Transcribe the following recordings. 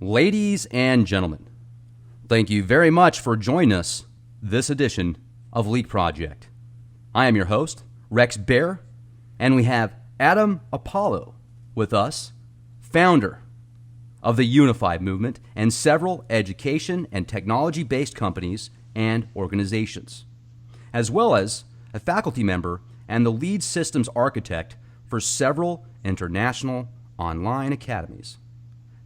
Ladies and gentlemen, thank you very much for joining us this edition of Leak Project. I am your host, Rex Bear, and we have Adam Apollo with us, founder of the Unified Movement and several education and technology-based companies and organizations, as well as a faculty member and the lead systems architect for several international online academies.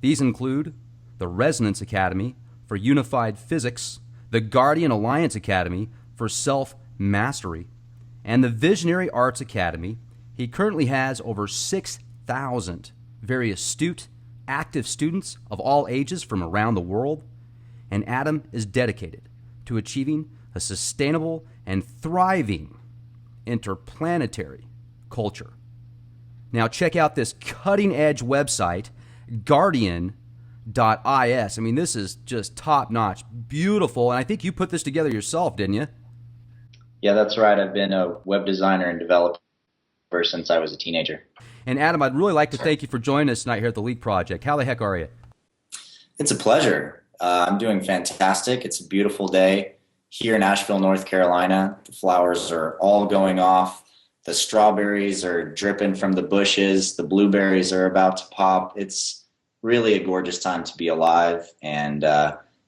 These include the Resonance Academy for Unified Physics, the Guardian Alliance Academy for Self-Mastery, and the Visionary Arts Academy. He currently has over 6,000 very astute, active students of all ages from around the world, and Adam is dedicated to achieving a sustainable and thriving interplanetary culture. Now check out this cutting-edge website, Guardian.is. I mean, this is just top-notch, beautiful, and I think you put this together yourself, didn't you? Yeah, that's right. I've been a web designer and developer since I was a teenager. And Adam, I'd really like to thank you for joining us tonight here at the Leak Project. How the heck are you? It's a pleasure. I'm doing fantastic. It's a beautiful day here in Asheville, North Carolina. The flowers are all going off. The strawberries are dripping from the bushes. The blueberries are about to pop. It's really a gorgeous time to be alive. And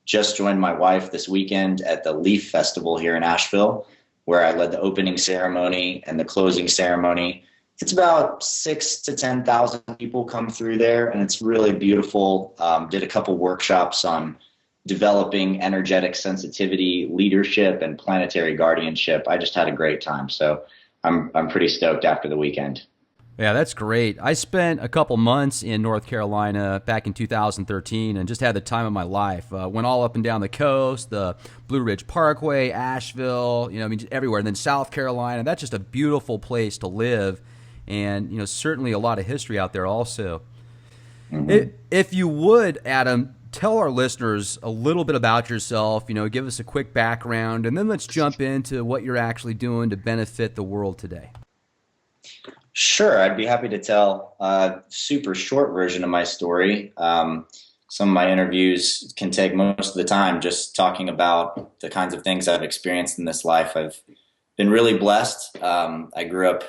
just joined my wife this weekend at the Leaf Festival here in Asheville, where I led the opening ceremony and the closing ceremony. It's about 6,000 to 10,000 people come through there, and it's really beautiful. Did a couple workshops on developing energetic sensitivity, leadership, and planetary guardianship. I just had a great time, so I'm pretty stoked after the weekend. Yeah, that's great. I spent a couple months in North Carolina back in 2013 and just had the time of my life. Went all up and down the coast, the Blue Ridge Parkway, Asheville, just everywhere. And then South Carolina. That's just a beautiful place to live. And, certainly a lot of history out there also. Mm-hmm. If you would, Adam, tell our listeners a little bit about yourself, give us a quick background, and then let's jump into what you're actually doing to benefit the world today. Sure, I'd be happy to tell a super short version of my story. Some of my interviews can take most of the time just talking about the kinds of things I've experienced in this life. I've been really blessed. I grew up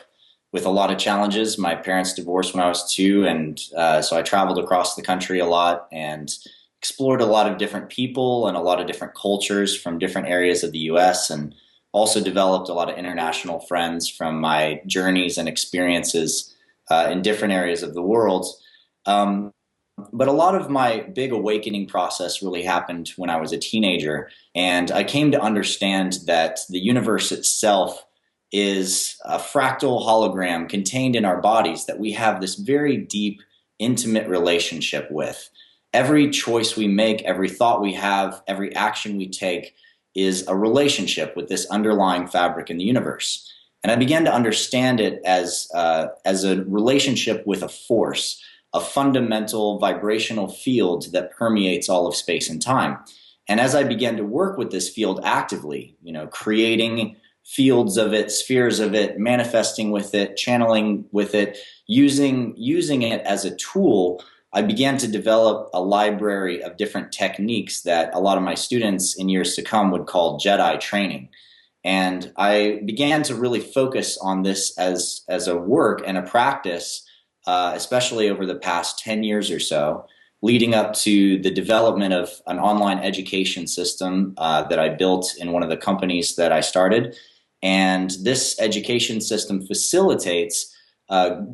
with a lot of challenges. My parents divorced when I was 2, and so I traveled across the country a lot and explored a lot of different people and a lot of different cultures from different areas of the U.S., and also developed a lot of international friends from my journeys and experiences in different areas of the world. But a lot of my big awakening process really happened when I was a teenager, and I came to understand that the universe itself is a fractal hologram contained in our bodies that we have this very deep, intimate relationship with. Every choice we make, every thought we have, every action we take is a relationship with this underlying fabric in the universe. And I began to understand it as a relationship with a force, a fundamental vibrational field that permeates all of space and time. And as I began to work with this field actively, creating fields of it, spheres of it, manifesting with it, channeling with it, using it as a tool, I began to develop a library of different techniques that a lot of my students in years to come would call Jedi training. And I began to really focus on this as a work and a practice, especially over the past 10 years or so, leading up to the development of an online education system that I built in one of the companies that I started. And this education system facilitates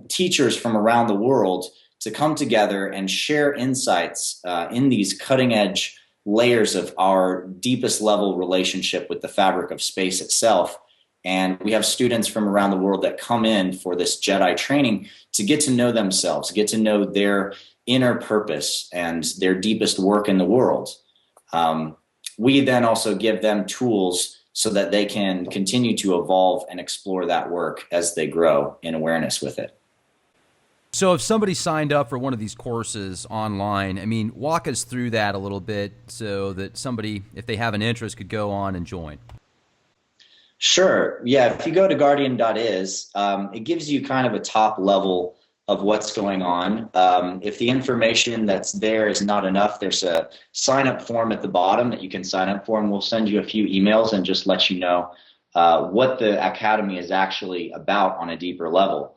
teachers from around the world to come together and share insights in these cutting-edge layers of our deepest level relationship with the fabric of space itself. And we have students from around the world that come in for this Jedi training to get to know themselves, get to know their inner purpose and their deepest work in the world. We then also give them tools so that they can continue to evolve and explore that work as they grow in awareness with it. So if somebody signed up for one of these courses online, walk us through that a little bit so that somebody, if they have an interest, could go on and join. Sure. Yeah. If you go to Guardian.is, it gives you kind of a top level of what's going on. If the information that's there is not enough, there's a sign up form at the bottom that you can sign up for, and we'll send you a few emails and just let you know what the Academy is actually about on a deeper level.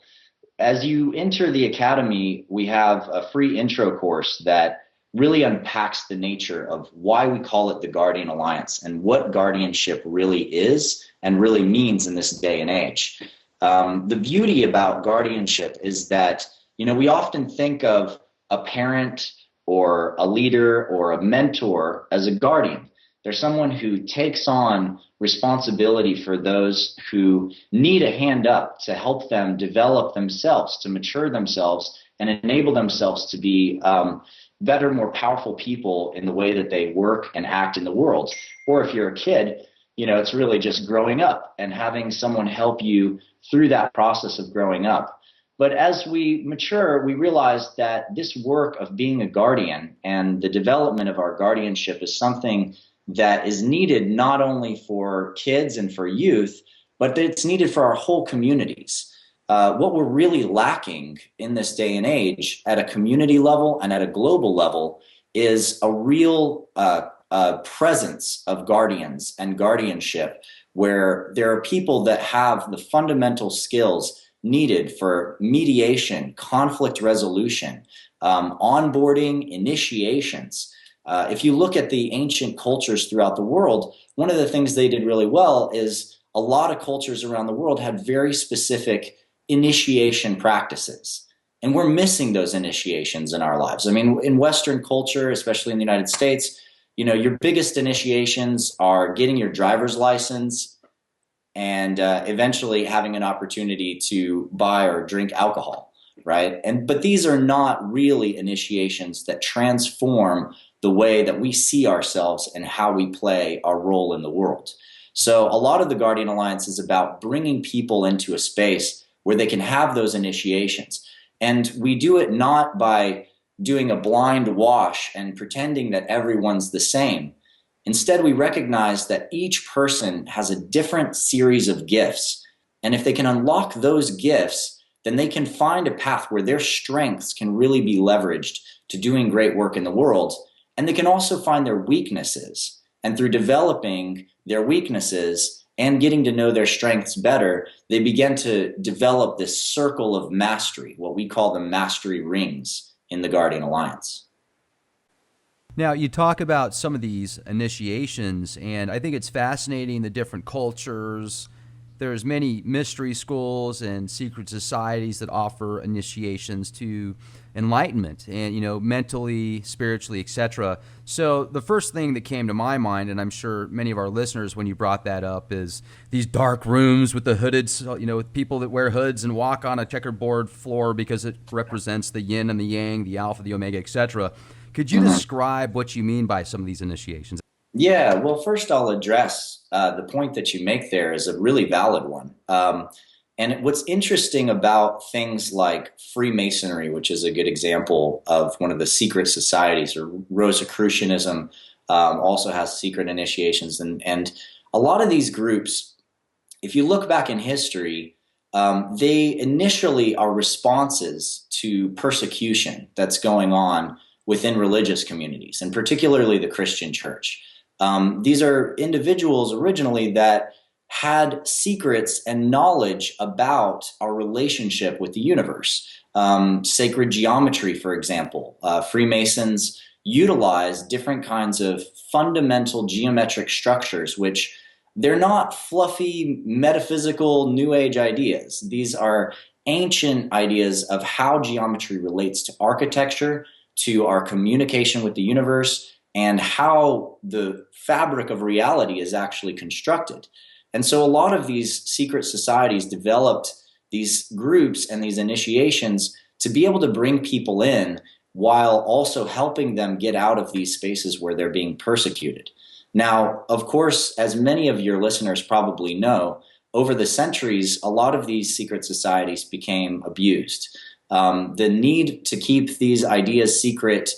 As you enter the Academy, we have a free intro course that really unpacks the nature of why we call it the Guardian Alliance and what guardianship really is and really means in this day and age. The beauty about guardianship is that, we often think of a parent or a leader or a mentor as a guardian. They're someone who takes on responsibility for those who need a hand up to help them develop themselves, to mature themselves, and enable themselves to be better, more powerful people in the way that they work and act in the world. Or if you're a kid, it's really just growing up and having someone help you through that process of growing up. But as we mature, we realize that this work of being a guardian and the development of our guardianship is something that is needed not only for kids and for youth, but that it's needed for our whole communities. What we're really lacking in this day and age at a community level and at a global level is a real presence of guardians and guardianship, where there are people that have the fundamental skills needed for mediation, conflict resolution, onboarding, initiations. If you look at the ancient cultures throughout the world, one of the things they did really well is a lot of cultures around the world had very specific initiation practices. And we're missing those initiations in our lives. I mean, in Western culture, especially in the United States, your biggest initiations are getting your driver's license and eventually having an opportunity to buy or drink alcohol, right? But these are not really initiations that transform the way that we see ourselves and how we play our role in the world. So a lot of the Guardian Alliance is about bringing people into a space where they can have those initiations. And we do it not by doing a blind wash and pretending that everyone's the same. Instead, we recognize that each person has a different series of gifts. And if they can unlock those gifts, then they can find a path where their strengths can really be leveraged to doing great work in the world. And they can also find their weaknesses. And through developing their weaknesses and getting to know their strengths better, they begin to develop this circle of mastery, what we call the mastery rings in the Guardian Alliance. Now, you talk about some of these initiations, and I think it's fascinating, the different cultures. There's many mystery schools and secret societies that offer initiations to enlightenment and, mentally, spiritually, etc. So the first thing that came to my mind, and I'm sure many of our listeners, when you brought that up, is these dark rooms with the hooded, with people that wear hoods and walk on a checkerboard floor because it represents the yin and the yang, the alpha, the omega, etc. Could you describe what you mean by some of these initiations? Yeah, well, first I'll address the point that you make there is a really valid one. And what's interesting about things like Freemasonry, which is a good example of one of the secret societies, or Rosicrucianism also has secret initiations. And a lot of these groups, if you look back in history, they initially are responses to persecution that's going on within religious communities, and particularly the Christian church. These are individuals originally that had secrets and knowledge about our relationship with the universe. Sacred geometry, for example. Freemasons utilize different kinds of fundamental geometric structures, which they're not fluffy, metaphysical, New Age ideas. These are ancient ideas of how geometry relates to architecture, to our communication with the universe, and how the fabric of reality is actually constructed. And so a lot of these secret societies developed these groups and these initiations to be able to bring people in while also helping them get out of these spaces where they're being persecuted. Now, of course, as many of your listeners probably know, over the centuries, a lot of these secret societies became abused. The need to keep these ideas secret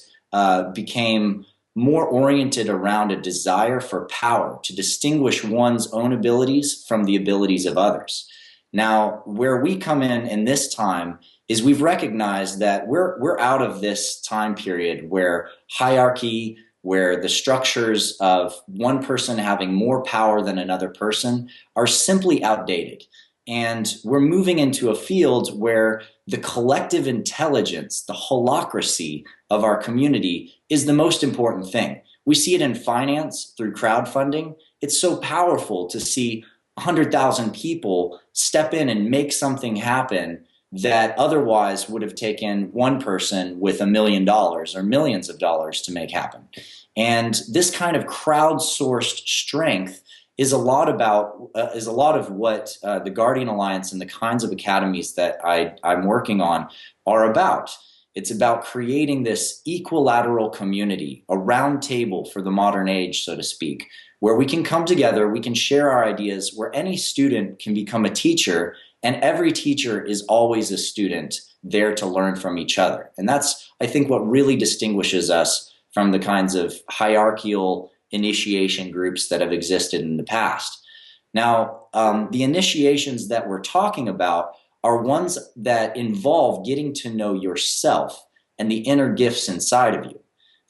became more oriented around a desire for power, to distinguish one's own abilities from the abilities of others. Now, where we come in this time is we've recognized that we're out of this time period where hierarchy, where the structures of one person having more power than another person are simply outdated. And we're moving into a field where the collective intelligence, the holacracy of our community is the most important thing. We see it in finance through crowdfunding. It's so powerful to see 100,000 people step in and make something happen that otherwise would have taken one person with $1 million or millions of dollars to make happen. And this kind of crowdsourced strength is a lot of what the Guardian Alliance and the kinds of academies that I'm working on are about. It's about creating this equilateral community, a round table for the modern age, so to speak, where we can come together, we can share our ideas, where any student can become a teacher, and every teacher is always a student there to learn from each other. And that's, I think, what really distinguishes us from the kinds of hierarchical initiation groups that have existed in the past. Now, the initiations that we're talking about are ones that involve getting to know yourself and the inner gifts inside of you.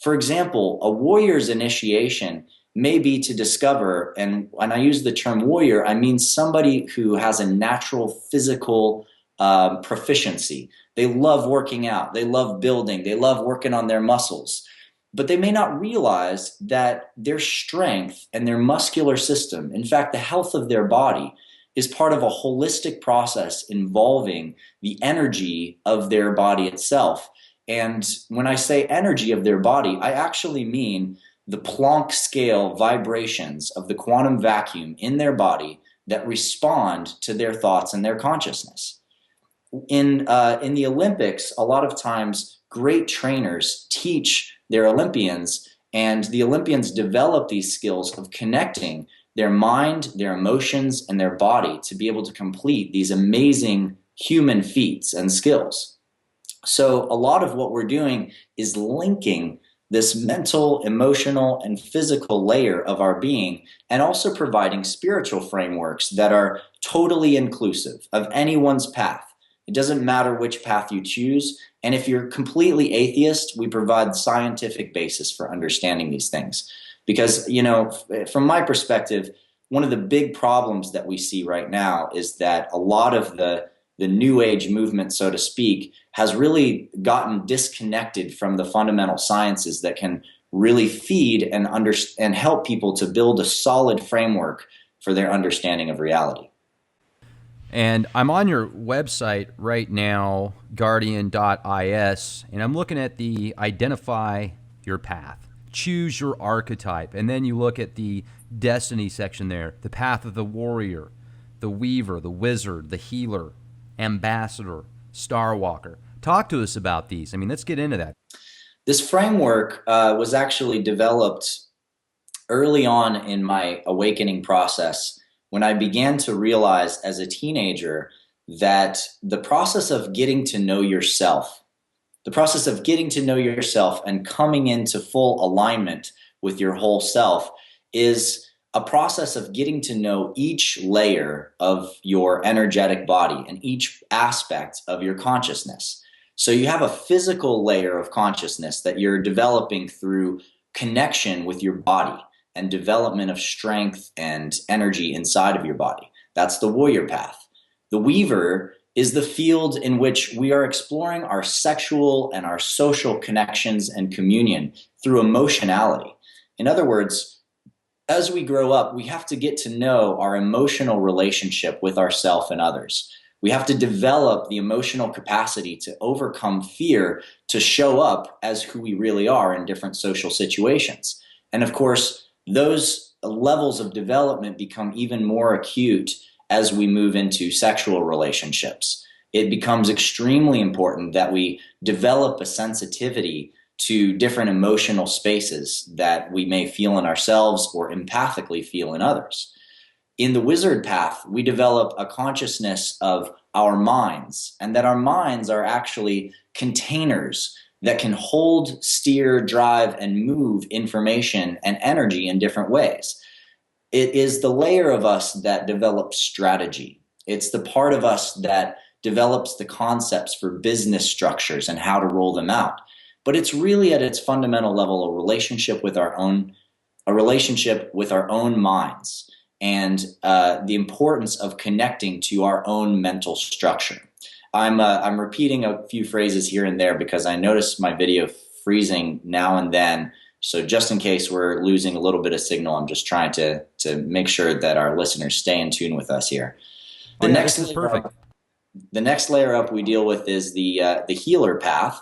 For example, a warrior's initiation may be to discover, and when I use the term warrior, I mean somebody who has a natural physical proficiency. They love working out, they love building, they love working on their muscles, but they may not realize that their strength and their muscular system, in fact, the health of their body, is part of a holistic process involving the energy of their body itself. And when I say energy of their body, I actually mean the Planck scale vibrations of the quantum vacuum in their body that respond to their thoughts and their consciousness. In the Olympics, a lot of times great trainers teach their Olympians, and the Olympians develop these skills of connecting their mind, their emotions, and their body to be able to complete these amazing human feats and skills. So a lot of what we're doing is linking this mental, emotional, and physical layer of our being, and also providing spiritual frameworks that are totally inclusive of anyone's path. It doesn't matter which path you choose. And if you're completely atheist, we provide scientific basis for understanding these things. Because, from my perspective, one of the big problems that we see right now is that a lot of the new age movement, so to speak, has really gotten disconnected from the fundamental sciences that can really feed and help people to build a solid framework for their understanding of reality. And I'm on your website right now, guardian.is, and I'm looking at the identify your path, choose your archetype, and then you look at the destiny section there, the path of the warrior, the weaver, the wizard, the healer, ambassador, star walker. Talk to us about these. Let's get into that. This framework was actually developed early on in my awakening process, when I began to realize as a teenager that the process of getting to know yourself, and coming into full alignment with your whole self is a process of getting to know each layer of your energetic body and each aspect of your consciousness. So you have a physical layer of consciousness that you're developing through connection with your body and development of strength and energy inside of your body. That's the warrior path. The weaver is the field in which we are exploring our sexual and our social connections and communion through emotionality. In other words, as we grow up, we have to get to know our emotional relationship with ourselves and others. We have to develop the emotional capacity to overcome fear, to show up as who we really are in different social situations. And of course, those levels of development become even more acute as we move into sexual relationships. It becomes extremely important that we develop a sensitivity to different emotional spaces that we may feel in ourselves or empathically feel in others. In the wizard path, we develop a consciousness of our minds, and that our minds are actually containers that can hold, steer, drive, and move information and energy in different ways. It is the layer of us that develops strategy. It's the part of us that develops the concepts for business structures and how to roll them out. But it's really at its fundamental level a relationship with our own minds, and the importance of connecting to our own mental structure. I'm repeating a few phrases here and there because I notice my video freezing now and then. So just in case we're losing a little bit of signal, I'm just trying to make sure that our listeners stay in tune with us here. This is perfect. The next layer up we deal with is the healer path,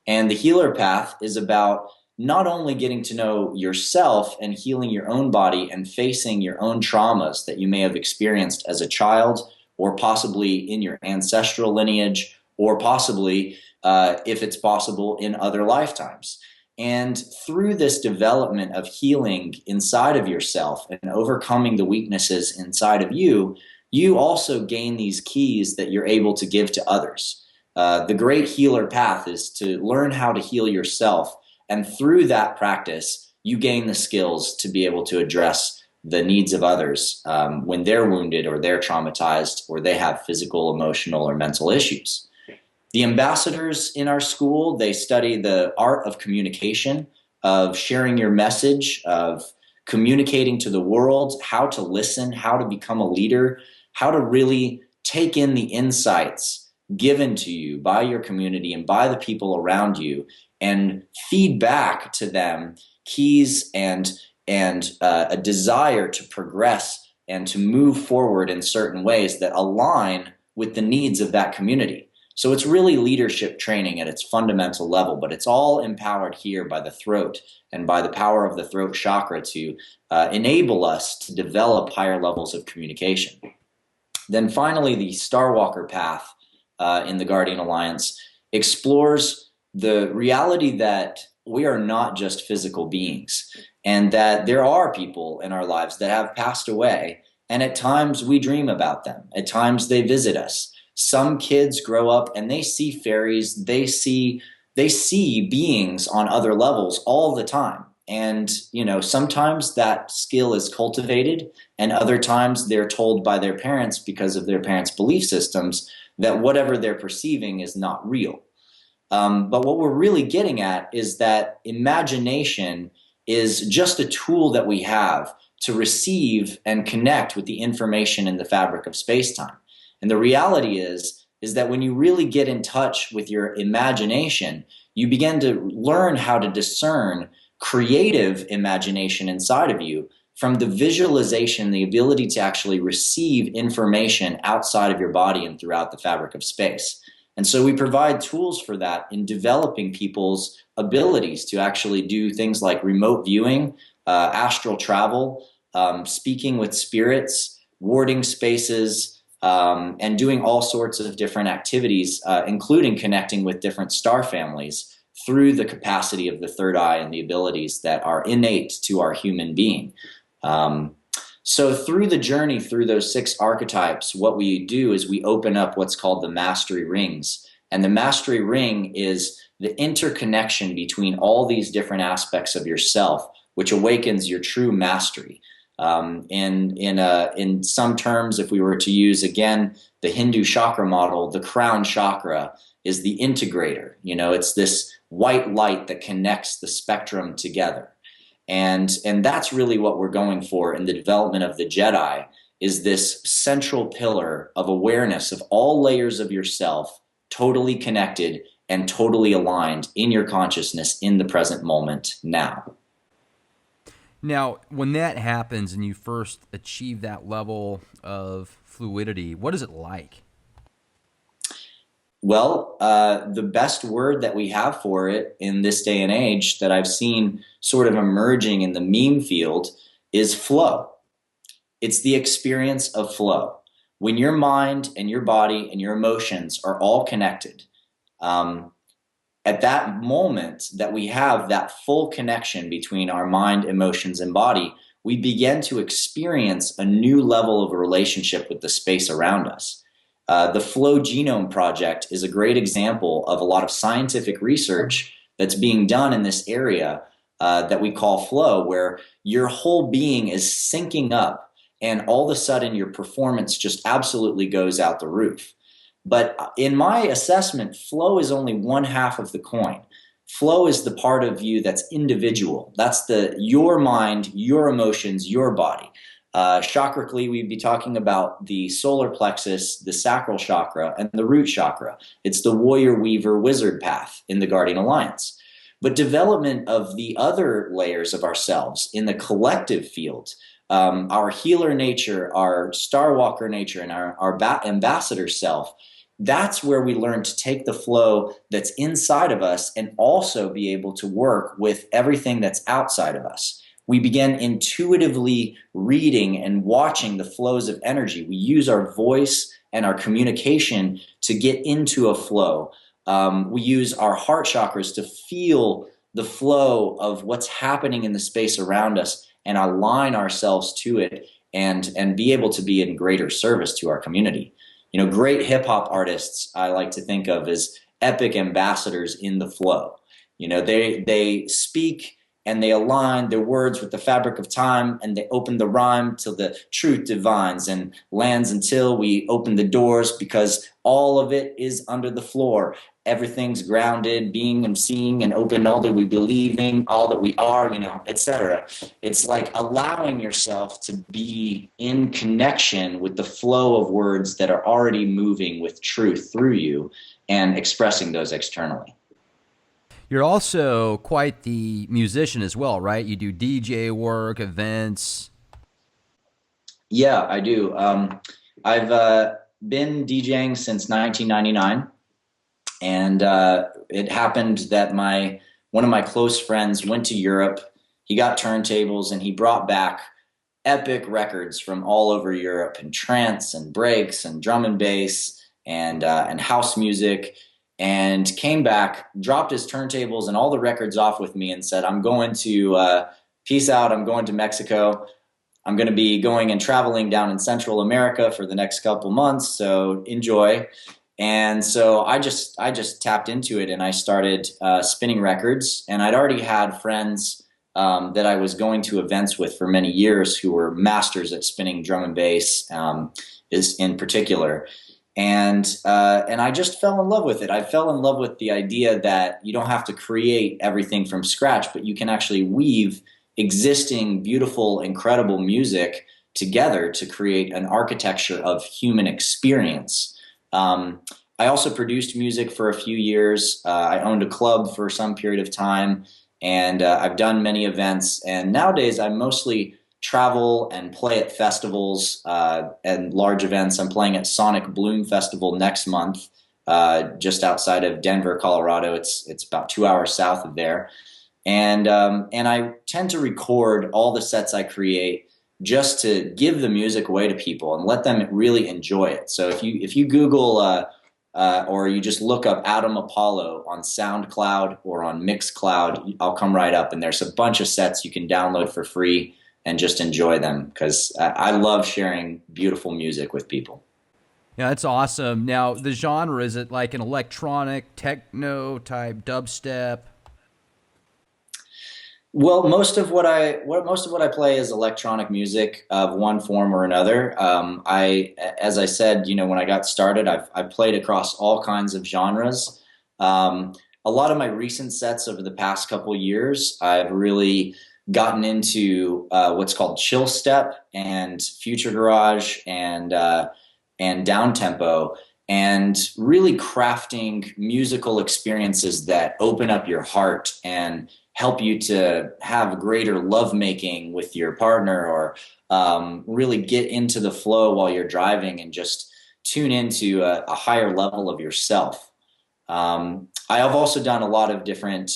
and the healer path is about not only getting to know yourself and healing your own body and facing your own traumas that you may have experienced as a child, or possibly in your ancestral lineage, or possibly, if it's possible, in other lifetimes. And through this development of healing inside of yourself and overcoming the weaknesses inside of you, you also gain these keys that you're able to give to others. The great healer path is to learn how to heal yourself, and through that practice, you gain the skills to be able to address the needs of others when they're wounded or they're traumatized or they have physical, emotional, or mental issues. The ambassadors in our school, they study the art of communication, of sharing your message, of communicating to the world, how to listen, how to become a leader, how to really take in the insights given to you by your community and by the people around you, and feed back to them keys and a desire to progress and to move forward in certain ways that align with the needs of that community. So it's really leadership training at its fundamental level, but it's all empowered here by the throat and by the power of the throat chakra to enable us to develop higher levels of communication. Then finally, the Starwalker path in the Guardian Alliance explores the reality that we are not just physical beings, and that there are people in our lives that have passed away, and at times we dream about them. At times they visit us. Some kids grow up and they see fairies, they see beings on other levels all the time. And, sometimes that skill is cultivated, and other times they're told by their parents, because of their parents' belief systems, that whatever they're perceiving is not real. But what we're really getting at is that imagination is just a tool that we have to receive and connect with the information in the fabric of space-time. And the reality is that when you really get in touch with your imagination, you begin to learn how to discern creative imagination inside of you from the visualization, the ability to actually receive information outside of your body and throughout the fabric of space. And so we provide tools for that in developing people's abilities to actually do things like remote viewing, astral travel, speaking with spirits, warding spaces, and doing all sorts of different activities, including connecting with different star families through the capacity of the third eye and the abilities that are innate to our human being. So through the journey, through those 6 archetypes, what we do is we open up what's called the mastery rings. And the mastery ring is the interconnection between all these different aspects of yourself, which awakens your true mastery. In some terms, if we were to use, again, the Hindu chakra model, the crown chakra is the integrator. It's this white light that connects the spectrum together. And that's really what we're going for in the development of the Jedi, is this central pillar of awareness of all layers of yourself, totally connected and totally aligned in your consciousness in the present moment now. Now, when that happens and you first achieve that level of fluidity, what is it like? Well, the best word that we have for it in this day and age that I've seen sort of emerging in the meme field is flow. It's the experience of flow. When your mind and your body and your emotions are all connected, at that moment that we have that full connection between our mind, emotions, and body, we begin to experience a new level of a relationship with the space around us. The Flow Genome Project is a great example of a lot of scientific research that's being done in this area that we call flow, where your whole being is syncing up and all of a sudden your performance just absolutely goes out the roof. But in my assessment, flow is only one half of the coin. Flow is the part of you that's individual. That's your mind, your emotions, your body. Chakrically, we'd be talking about the solar plexus, the sacral chakra, and the root chakra. It's the warrior, weaver, wizard path in the Guardian Alliance. But development of the other layers of ourselves in the collective field, our healer nature, our star walker nature, and our ambassador self, that's where we learn to take the flow that's inside of us and also be able to work with everything that's outside of us. We begin intuitively reading and watching the flows of energy. We use our voice and our communication to get into a flow. We use our heart chakras to feel the flow of what's happening in the space around us and align ourselves to it and be able to be in greater service to our community. You know, great hip hop artists I like to think of as epic ambassadors in the flow. You know, they speak and they align their words with the fabric of time, and they open the rhyme till the truth divines and lands until we open the doors, because all of it is under the floor. Everything's grounded, being and seeing and open, all that we believing, all that we are, you know, etc. It's like allowing yourself to be in connection with the flow of words that are already moving with truth through you and expressing those externally. You're also quite the musician as well, right? You do DJ work, events. Yeah, I do. I've been DJing since 1999, and it happened that one of my close friends went to Europe. He got turntables, and he brought back epic records from all over Europe, and trance and breaks and drum and bass and house music. And came back, dropped his turntables and all the records off with me and said, I'm going to, peace out, I'm going to Mexico. I'm going to be going and traveling down in Central America for the next couple months, so enjoy. And so I just tapped into it, and I started spinning records. And I'd already had friends that I was going to events with for many years who were masters at spinning drum and bass, is in particular. And I just fell in love with it. I fell in love with the idea that you don't have to create everything from scratch, but you can actually weave existing, beautiful, incredible music together to create an architecture of human experience. I also produced music for a few years. I owned a club for some period of time, and I've done many events. And nowadays I mostly travel and play at festivals and large events. I'm playing at Sonic Bloom Festival next month, just outside of Denver, Colorado. It's about 2 hours south of there, and I tend to record all the sets I create just to give the music away to people and let them really enjoy it. So if you Google or you just look up Adam Apollo on SoundCloud or on Mixcloud, I'll come right up, and there's a bunch of sets you can download for free and just enjoy them, because I love sharing beautiful music with people. Yeah, that's awesome. Now, the genre, is it like an electronic, techno type, dubstep? Well, most of what I play is electronic music of one form or another. As I said, you know, when I got started, I've played across all kinds of genres. A lot of my recent sets over the past couple years, I've really gotten into what's called chill step and future garage and down tempo, and really crafting musical experiences that open up your heart and help you to have greater lovemaking with your partner, or really get into the flow while you're driving and just tune into a higher level of yourself. I have also done a lot of different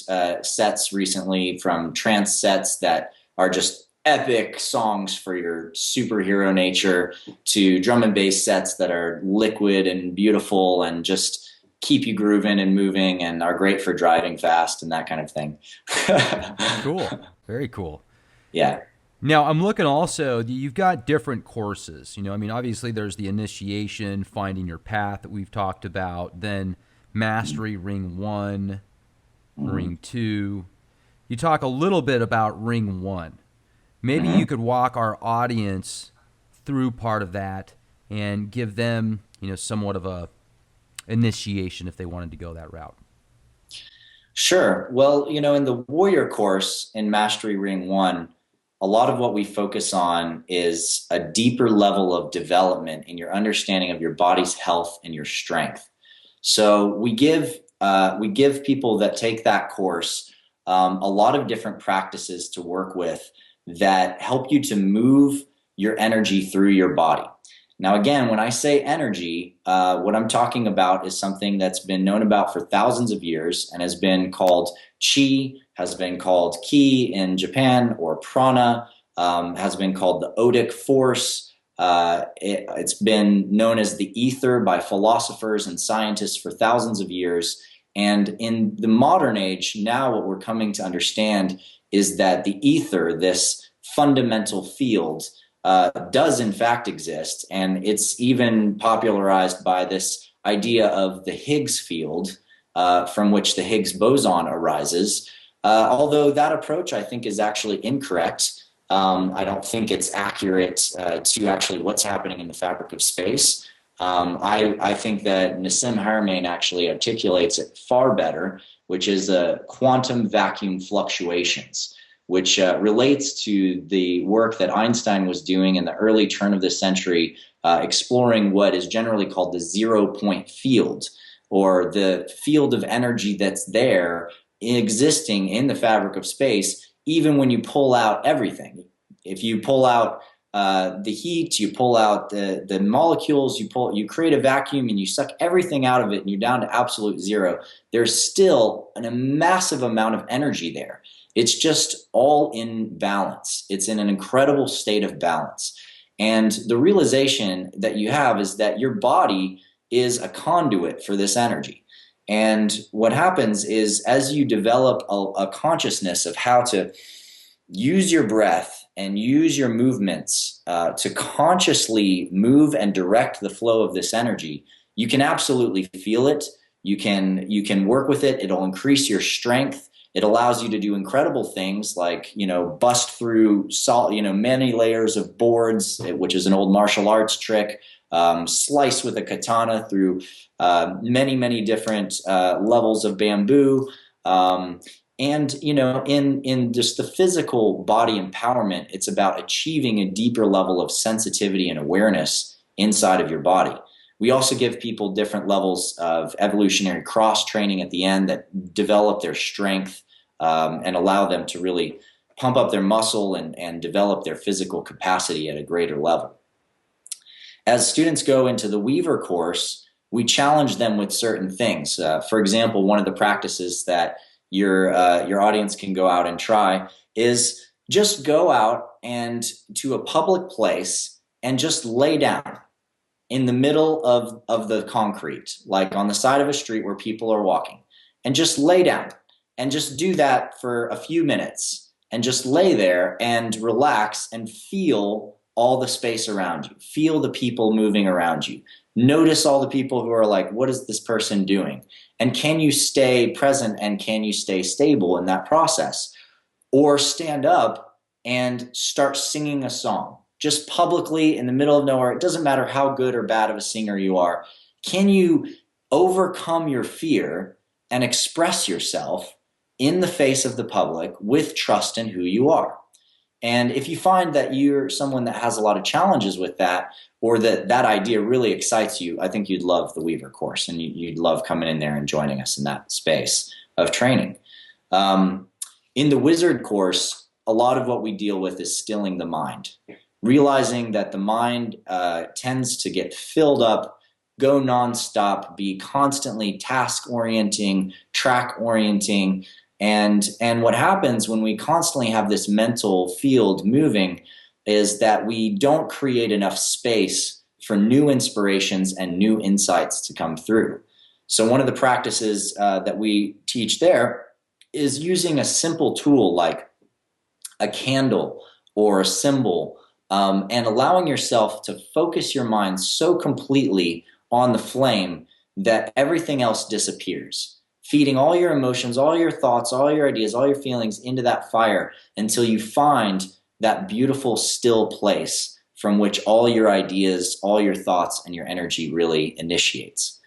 sets recently, from trance sets that are just epic songs for your superhero nature, to drum and bass sets that are liquid and beautiful and just keep you grooving and moving and are great for driving fast and that kind of thing. Cool. Very cool. Yeah. Now, I'm looking also, you've got different courses. You know, I mean, obviously there's the initiation, finding your path that we've talked about, then Mastery Ring 1, Ring 2. You talk a little bit about Ring 1. Maybe you could walk our audience through part of that and give them, you know, somewhat of a initiation if they wanted to go that route? Sure. Well, in the warrior course in Mastery Ring 1, a lot of what we focus on is a deeper level of development in your understanding of your body's health and your strength. So we give people that take that course a lot of different practices to work with that help you to move your energy through your body. Now, again, when I say energy, what I'm talking about is something that's been known about for thousands of years and has been called chi, has been called ki in Japan, or prana, has been called the odic force. It's been known as the ether by philosophers and scientists for thousands of years. And in the modern age, now what we're coming to understand is that the ether, this fundamental field, does in fact exist, and it's even popularized by this idea of the Higgs field, from which the Higgs boson arises. Although that approach, I think, is actually incorrect. I don't think it's accurate to actually what's happening in the fabric of space. I think that Nassim Haramein actually articulates it far better, which is quantum vacuum fluctuations, which relates to the work that Einstein was doing in the early turn of the century, exploring what is generally called the 0-point field, or the field of energy that's there existing in the fabric of space, even when you pull out everything. If you pull out the heat, you pull out the molecules, you create a vacuum and you suck everything out of it and you're down to absolute zero, there's still a massive amount of energy there. It's just all in balance. It's in an incredible state of balance. And the realization that you have is that your body is a conduit for this energy. And what happens is, as you develop a consciousness of how to use your breath and use your movements to consciously move and direct the flow of this energy, you can absolutely feel it. You can work with it. It'll increase your strength. It allows you to do incredible things like, bust through many layers of boards, which is an old martial arts trick, slice with a katana through many, many different levels of bamboo. And, in just the physical body empowerment, it's about achieving a deeper level of sensitivity and awareness inside of your body. We also give people different levels of evolutionary cross training at the end that develop their strength and allow them to really pump up their muscle and develop their physical capacity at a greater level. As students go into the Weaver course, we challenge them with certain things. For example, one of the practices that your audience can go out and try is just go out and to a public place and just lay down in the middle of the concrete, like on the side of a street where people are walking, and just lay down and just do that for a few minutes and just lay there and relax and feel all the space around you. Feel the people moving around you. Notice all the people who are like, what is this person doing? And can you stay present and can you stay stable in that process? Or stand up and start singing a song. Just publicly in the middle of nowhere. It doesn't matter how good or bad of a singer you are. Can you overcome your fear and express yourself in the face of the public with trust in who you are? And if you find that you're someone that has a lot of challenges with that, or that idea really excites you, I think you'd love the Weaver course and you'd love coming in there and joining us in that space of training. In the Wizard course, a lot of what we deal with is stilling the mind. Realizing that the mind tends to get filled up, go nonstop, be constantly task-orienting, track-orienting, and what happens when we constantly have this mental field moving is that we don't create enough space for new inspirations and new insights to come through. So one of the practices that we teach there is using a simple tool like a candle or a symbol, and allowing yourself to focus your mind so completely on the flame that everything else disappears, feeding all your emotions, all your thoughts, all your ideas, all your feelings into that fire until you find that beautiful still place from which all your ideas, all your thoughts, and your energy really initiates.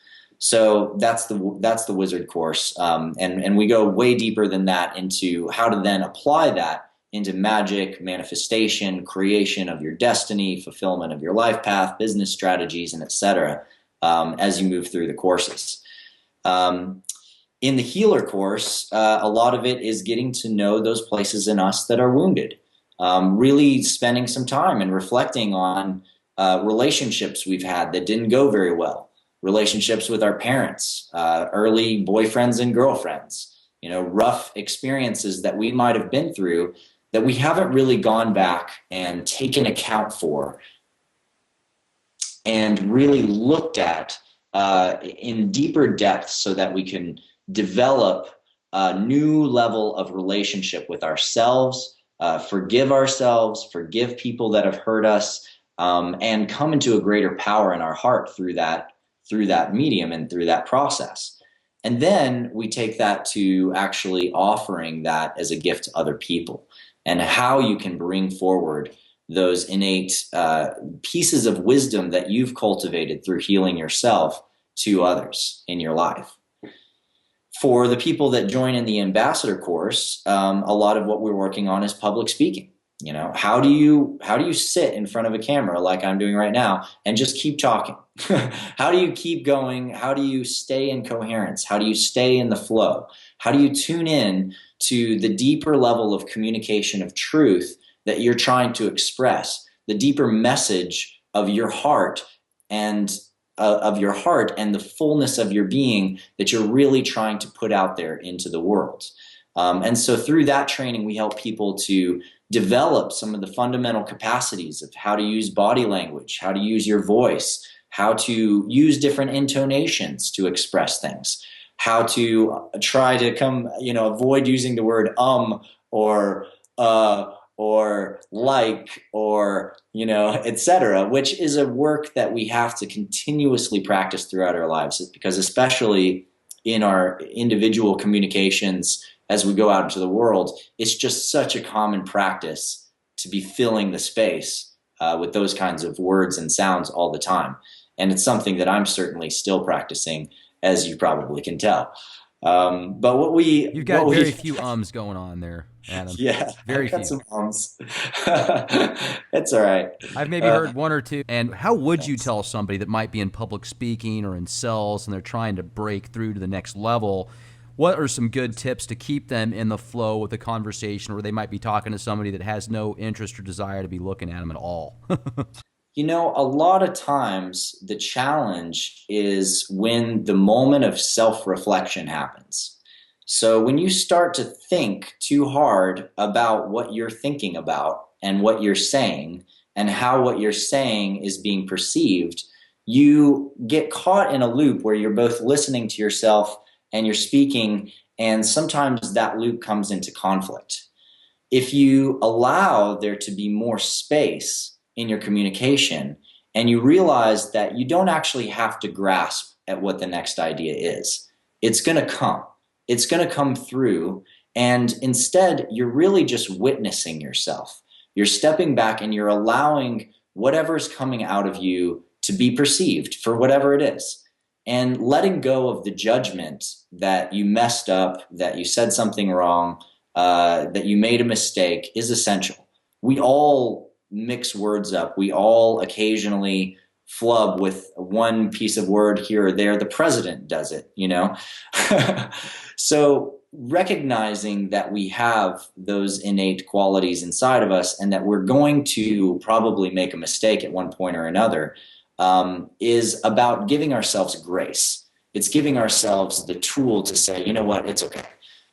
So that's the wizard course, and we go way deeper than that into how to then apply that into magic, manifestation, creation of your destiny, fulfillment of your life path, business strategies, and etc. As you move through the courses. In the healer course, a lot of it is getting to know those places in us that are wounded. Really spending some time and reflecting on relationships we've had that didn't go very well, relationships with our parents, early boyfriends and girlfriends, rough experiences that we might have been through that we haven't really gone back and taken account for and really looked at in deeper depth so that we can develop a new level of relationship with ourselves, forgive people that have hurt us, and come into a greater power in our heart through that medium and through that process. And then we take that to actually offering that as a gift to other people, and how you can bring forward those innate pieces of wisdom that you've cultivated through healing yourself to others in your life. For the people that join in the ambassador course, a lot of what we're working on is public speaking. How do you sit in front of a camera like I'm doing right now and just keep talking? How do you keep going? How do you stay in coherence? How do you stay in the flow? How do you tune in to the deeper level of communication of truth that you're trying to express, the deeper message of your heart and the fullness of your being that you're really trying to put out there into the world? And so through that training, we help people to develop some of the fundamental capacities of how to use body language, how to use your voice, how to use different intonations to express things, how to try to avoid using the word or like, or, etc., which is a work that we have to continuously practice throughout our lives, because especially in our individual communications as we go out into the world, it's just such a common practice to be filling the space with those kinds of words and sounds all the time. And it's something that I'm certainly still practicing, as you probably can tell. But you've got very few ums going on there, Adam. Yeah, very I've got few. some ums. It's all right. I've maybe heard one or two. And how would you tell somebody that might be in public speaking or in sales and they're trying to break through to the next level? What are some good tips to keep them in the flow with the conversation, where they might be talking to somebody that has no interest or desire to be looking at them at all? A lot of times the challenge is when the moment of self-reflection happens. So when you start to think too hard about what you're thinking about and what you're saying and how what you're saying is being perceived, you get caught in a loop where you're both listening to yourself and you're speaking, and sometimes that loop comes into conflict. If you allow there to be more space in your communication, and you realize that you don't actually have to grasp at what the next idea is, it's going to come. It's going to come through, and instead you're really just witnessing yourself. You're stepping back and you're allowing whatever's coming out of you to be perceived for whatever it is, and letting go of the judgment that you messed up, that you said something wrong, that you made a mistake is essential. We all mix words up. We all occasionally flub with one piece of word here or there. The president does it, So recognizing that we have those innate qualities inside of us and that we're going to probably make a mistake at one point or another is about giving ourselves grace. It's giving ourselves the tool to say, you know what, it's okay.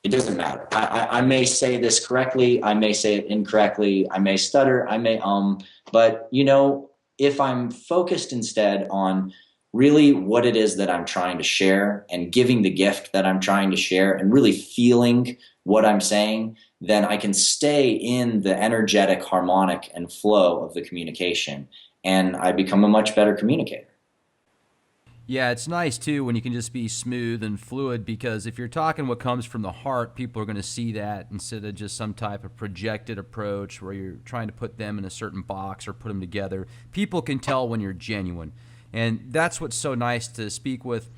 It doesn't matter. I may say this correctly. I may say it incorrectly. I may stutter. I may but if I'm focused instead on really what it is that I'm trying to share and giving the gift that I'm trying to share and really feeling what I'm saying, then I can stay in the energetic, harmonic, and flow of the communication, and I become a much better communicator. Yeah, it's nice, too, when you can just be smooth and fluid, because if you're talking what comes from the heart, people are going to see that instead of just some type of projected approach where you're trying to put them in a certain box or put them together. People can tell when you're genuine, and that's what's so nice to speak with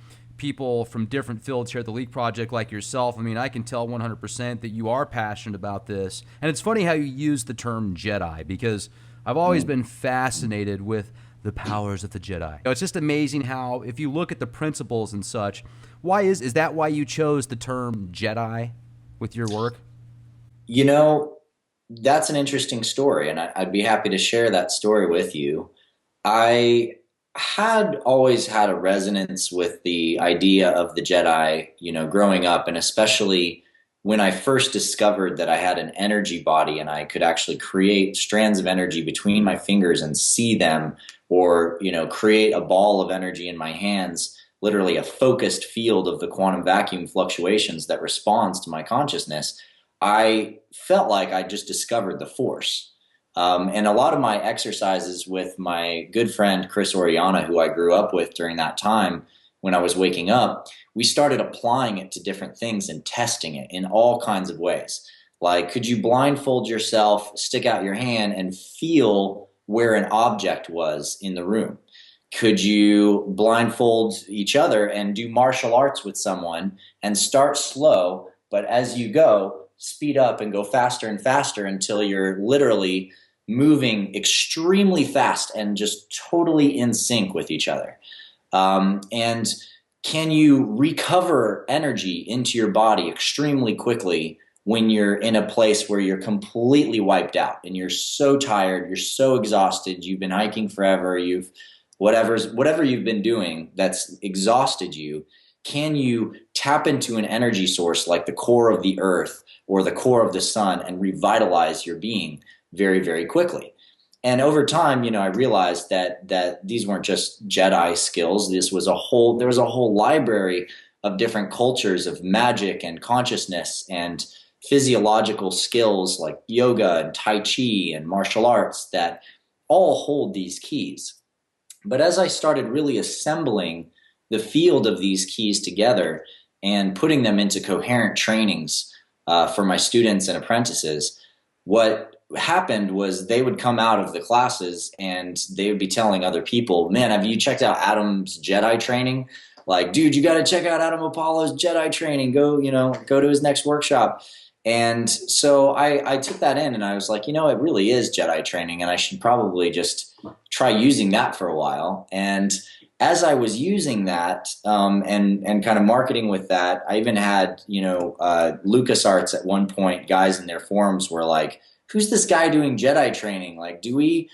people from different fields here at the Leak Project like yourself, I mean, I can tell 100% that you are passionate about this. And it's funny how you use the term Jedi, because I've always been fascinated with the powers of the Jedi. It's just amazing how, if you look at the principles and such, is that why you chose the term Jedi with your work? You know, that's an interesting story, and I'd be happy to share that story with you. I had always had a resonance with the idea of the Jedi, growing up, and especially when I first discovered that I had an energy body and I could actually create strands of energy between my fingers and see them, or, create a ball of energy in my hands, literally a focused field of the quantum vacuum fluctuations that responds to my consciousness. I felt like I just discovered the Force. And a lot of my exercises with my good friend Chris Oriana, who I grew up with during that time when I was waking up, we started applying it to different things and testing it in all kinds of ways. Like, could you blindfold yourself, stick out your hand, and feel where an object was in the room? Could you blindfold each other and do martial arts with someone and start slow, but as you go, speed up and go faster and faster until you're literally moving extremely fast and just totally in sync with each other? And can you recover energy into your body extremely quickly when you're in a place where you're completely wiped out and you're so tired, you're so exhausted, you've been hiking forever, whatever you've been doing that's exhausted you? Can you tap into an energy source like the core of the earth or the core of the sun and revitalize your being very, very quickly? And over time, I realized that these weren't just Jedi skills. There was a whole library of different cultures of magic and consciousness and physiological skills like yoga and Tai Chi and martial arts that all hold these keys. But as I started really assembling the field of these keys together and putting them into coherent trainings for my students and apprentices, what happened was they would come out of the classes and they would be telling other people, man, have you checked out Adam's Jedi training? Like, dude, you got to check out Adam Apollo's Jedi training. Go to his next workshop. And so I took that in and I was like, it really is Jedi training, and I should probably just try using that for a while. And as I was using that and kind of marketing with that, I even had, LucasArts at one point, guys in their forums were like, who's this guy doing Jedi training? Like, is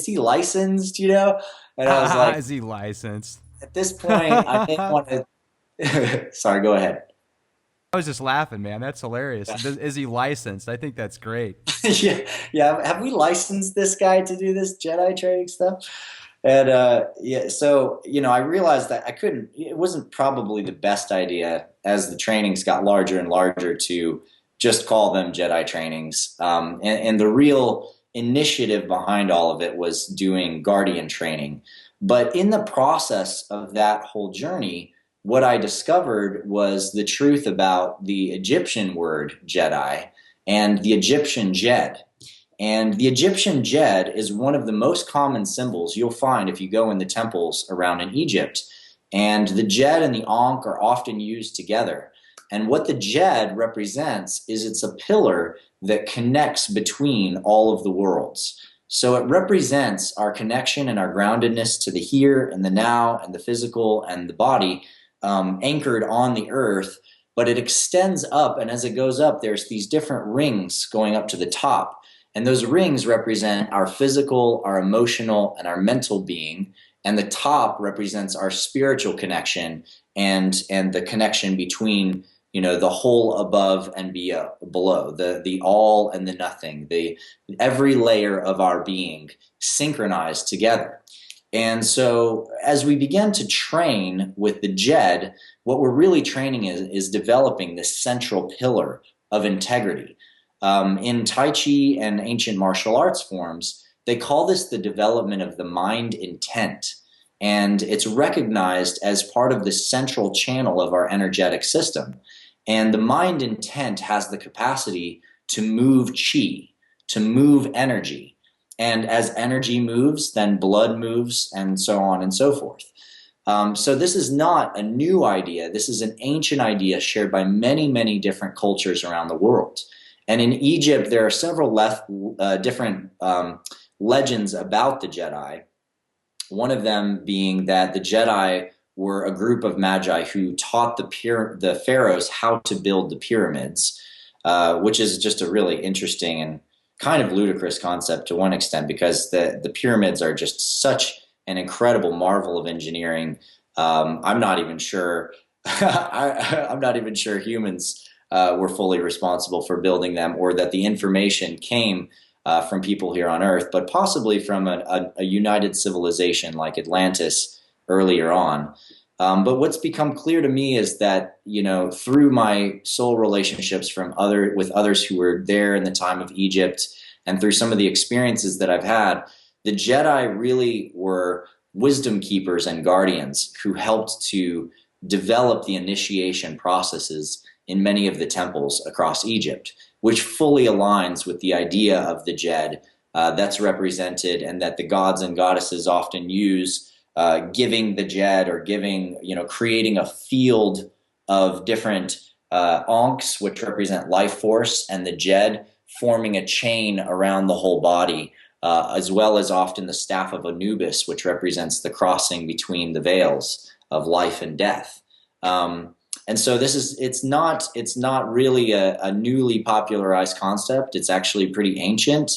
he licensed, And I was like, is he licensed? At this point, I didn't want to, sorry, go ahead. I was just laughing, man. That's hilarious. Is he licensed? I think that's great. Yeah. Have we licensed this guy to do this Jedi training stuff? And so I realized that it wasn't probably the best idea as the trainings got larger and larger to just call them Jedi trainings. And the real initiative behind all of it was doing Guardian training. But in the process of that whole journey, what I discovered was the truth about the Egyptian word Jedi and the Egyptian Jed. And the Egyptian Jed is one of the most common symbols you'll find if you go in the temples around in Egypt. And the Jed and the Ankh are often used together. And what the Jed represents is it's a pillar that connects between all of the worlds. So it represents our connection and our groundedness to the here and the now and the physical and the body, anchored on the earth, but it extends up, and as it goes up, there's these different rings going up to the top. And those rings represent our physical, our emotional, and our mental being. And the top represents our spiritual connection and the connection between, the whole above and below, the all and the nothing, every layer of our being synchronized together. And so as we begin to train with the Jed, what we're really training is developing this central pillar of integrity. In Tai Chi and ancient martial arts forms, they call this the development of the mind intent. And it's recognized as part of the central channel of our energetic system. And the mind intent has the capacity to move chi, to move energy. And as energy moves, then blood moves, and so on and so forth. So this is not a new idea. This is an ancient idea shared by many, many different cultures around the world. And in Egypt, there are several different legends about the Jedi. One of them being that the Jedi were a group of magi who taught the pharaohs how to build the pyramids, which is just a really interesting and kind of ludicrous concept to one extent, because the pyramids are just such an incredible marvel of engineering. I'm not even sure. I'm not even sure humans were fully responsible for building them, or that the information came from people here on Earth, but possibly from a united civilization like Atlantis earlier on. But what's become clear to me is that, through my soul relationships with others who were there in the time of Egypt, and through some of the experiences that I've had, the Jedi really were wisdom keepers and guardians who helped to develop the initiation processes in many of the temples across Egypt, which fully aligns with the idea of the Jed that's represented, and that the gods and goddesses often use, giving the Jed, or creating a field of different Ankhs, which represent life force, and the Jed forming a chain around the whole body, as well as often the staff of Anubis, which represents the crossing between the veils of life and death. And so it's not really a newly popularized concept. It's actually pretty ancient.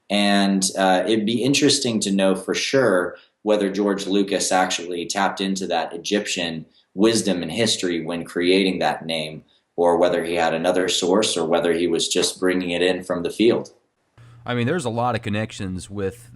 And it'd be interesting to know for sure whether George Lucas actually tapped into that Egyptian wisdom and history when creating that name, or whether he had another source, or whether he was just bringing it in from the field. I mean, there's a lot of connections with,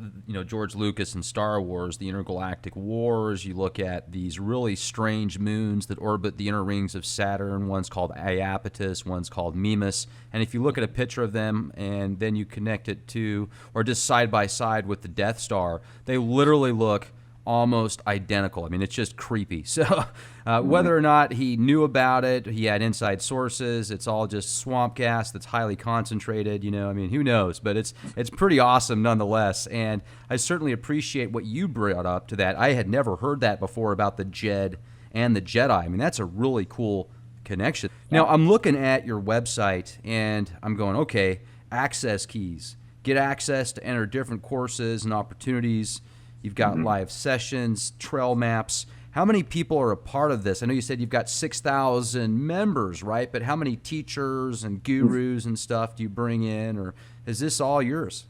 George Lucas and Star Wars, the intergalactic wars. You look at these really strange moons that orbit the inner rings of Saturn. One's called Iapetus, one's called Mimas. And if you look at a picture of them and then you connect it to, or just side by side with the Death Star, they literally look almost identical. I mean, it's just creepy. So whether or not he knew about it, he had inside sources, it's all just swamp gas that's highly concentrated, I mean, who knows? But it's pretty awesome nonetheless. And I certainly appreciate what you brought up to that. I had never heard that before about the Jed and the Jedi. I mean, that's a really cool connection. Now, I'm looking at your website and I'm going, okay, access keys. Get access to enter different courses and opportunities. You've got live sessions, trail maps. How many people are a part of this? I know you said you've got 6,000 members, right? But how many teachers and gurus and stuff do you bring in, or is this all yours?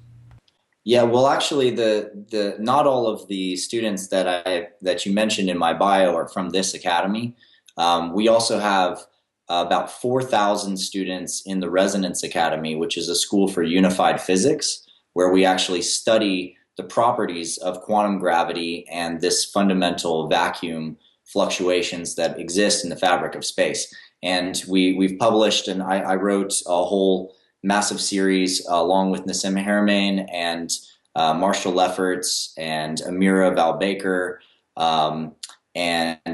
Yeah, well, actually, the not all of the students that you mentioned in my bio are from this academy. We also have about 4,000 students in the Resonance Academy, which is a school for unified physics, where we actually study the properties of quantum gravity and this fundamental vacuum fluctuations that exist in the fabric of space. And we've published, and I wrote a whole massive series along with Nassim Haramein and Marshall Lefferts and Amira Val-Baker, and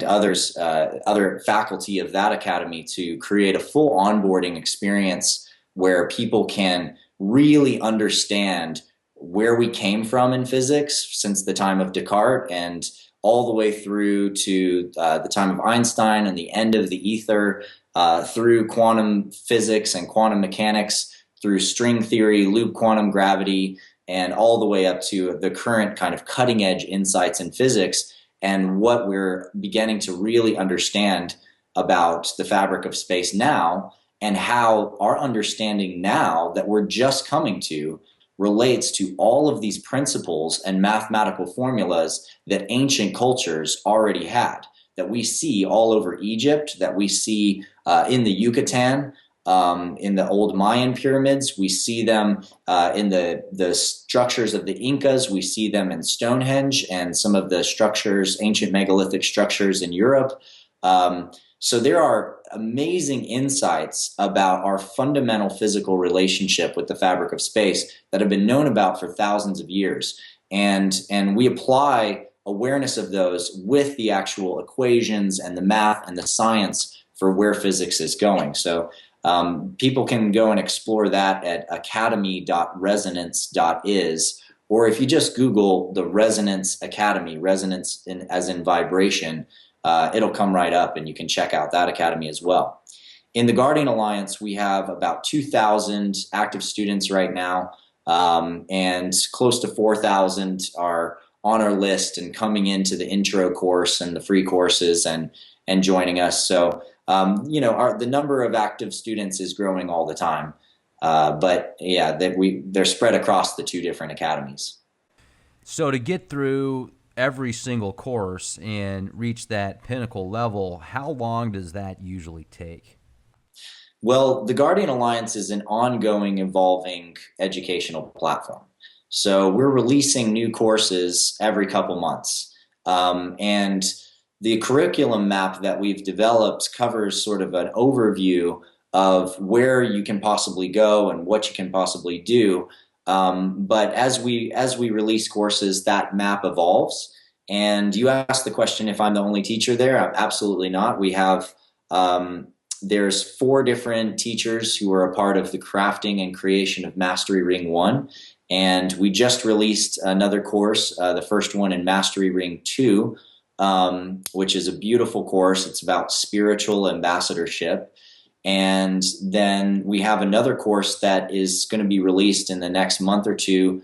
others, other faculty of that academy, to create a full onboarding experience where people can really understand where we came from in physics since the time of Descartes, and all the way through to the time of Einstein and the end of the ether, through quantum physics and quantum mechanics, through string theory, loop quantum gravity, and all the way up to the current kind of cutting edge insights in physics, and what we're beginning to really understand about the fabric of space now, and how our understanding now that we're just coming to relates to all of these principles and mathematical formulas that ancient cultures already had, that we see all over Egypt, that we see in the Yucatan, in the old Mayan pyramids. We see them in the structures of the Incas. We see them in Stonehenge and some of the structures, ancient megalithic structures in Europe. So there are amazing insights about our fundamental physical relationship with the fabric of space that have been known about for thousands of years. And we apply awareness of those with the actual equations and the math and the science for where physics is going. So people can go and explore that at academy.resonance.is, Or if you just Google the Resonance Academy, resonance as in vibration, it'll come right up and you can check out that academy as well. In the Guardian Alliance, we have about 2,000 active students right now, and close to 4,000 are on our list and coming into the intro course and the free courses and joining us. So, the number of active students is growing all the time. But yeah, they're spread across the two different academies. So to get through every single course and reach that pinnacle level, how long does that usually take? Well, the Guardian Alliance is an ongoing, evolving educational platform. So we're releasing new courses every couple months. And the curriculum map that we've developed covers sort of an overview of where you can possibly go and what you can possibly do. But as we release courses, that map evolves. And you asked the question if I'm the only teacher there. Absolutely not. We have there's 4 different teachers who are a part of the crafting and creation of Mastery Ring 1. And we just released another course, the first one in Mastery Ring 2, which is a beautiful course. It's about spiritual ambassadorship. And then we have another course that is going to be released in the next month or two,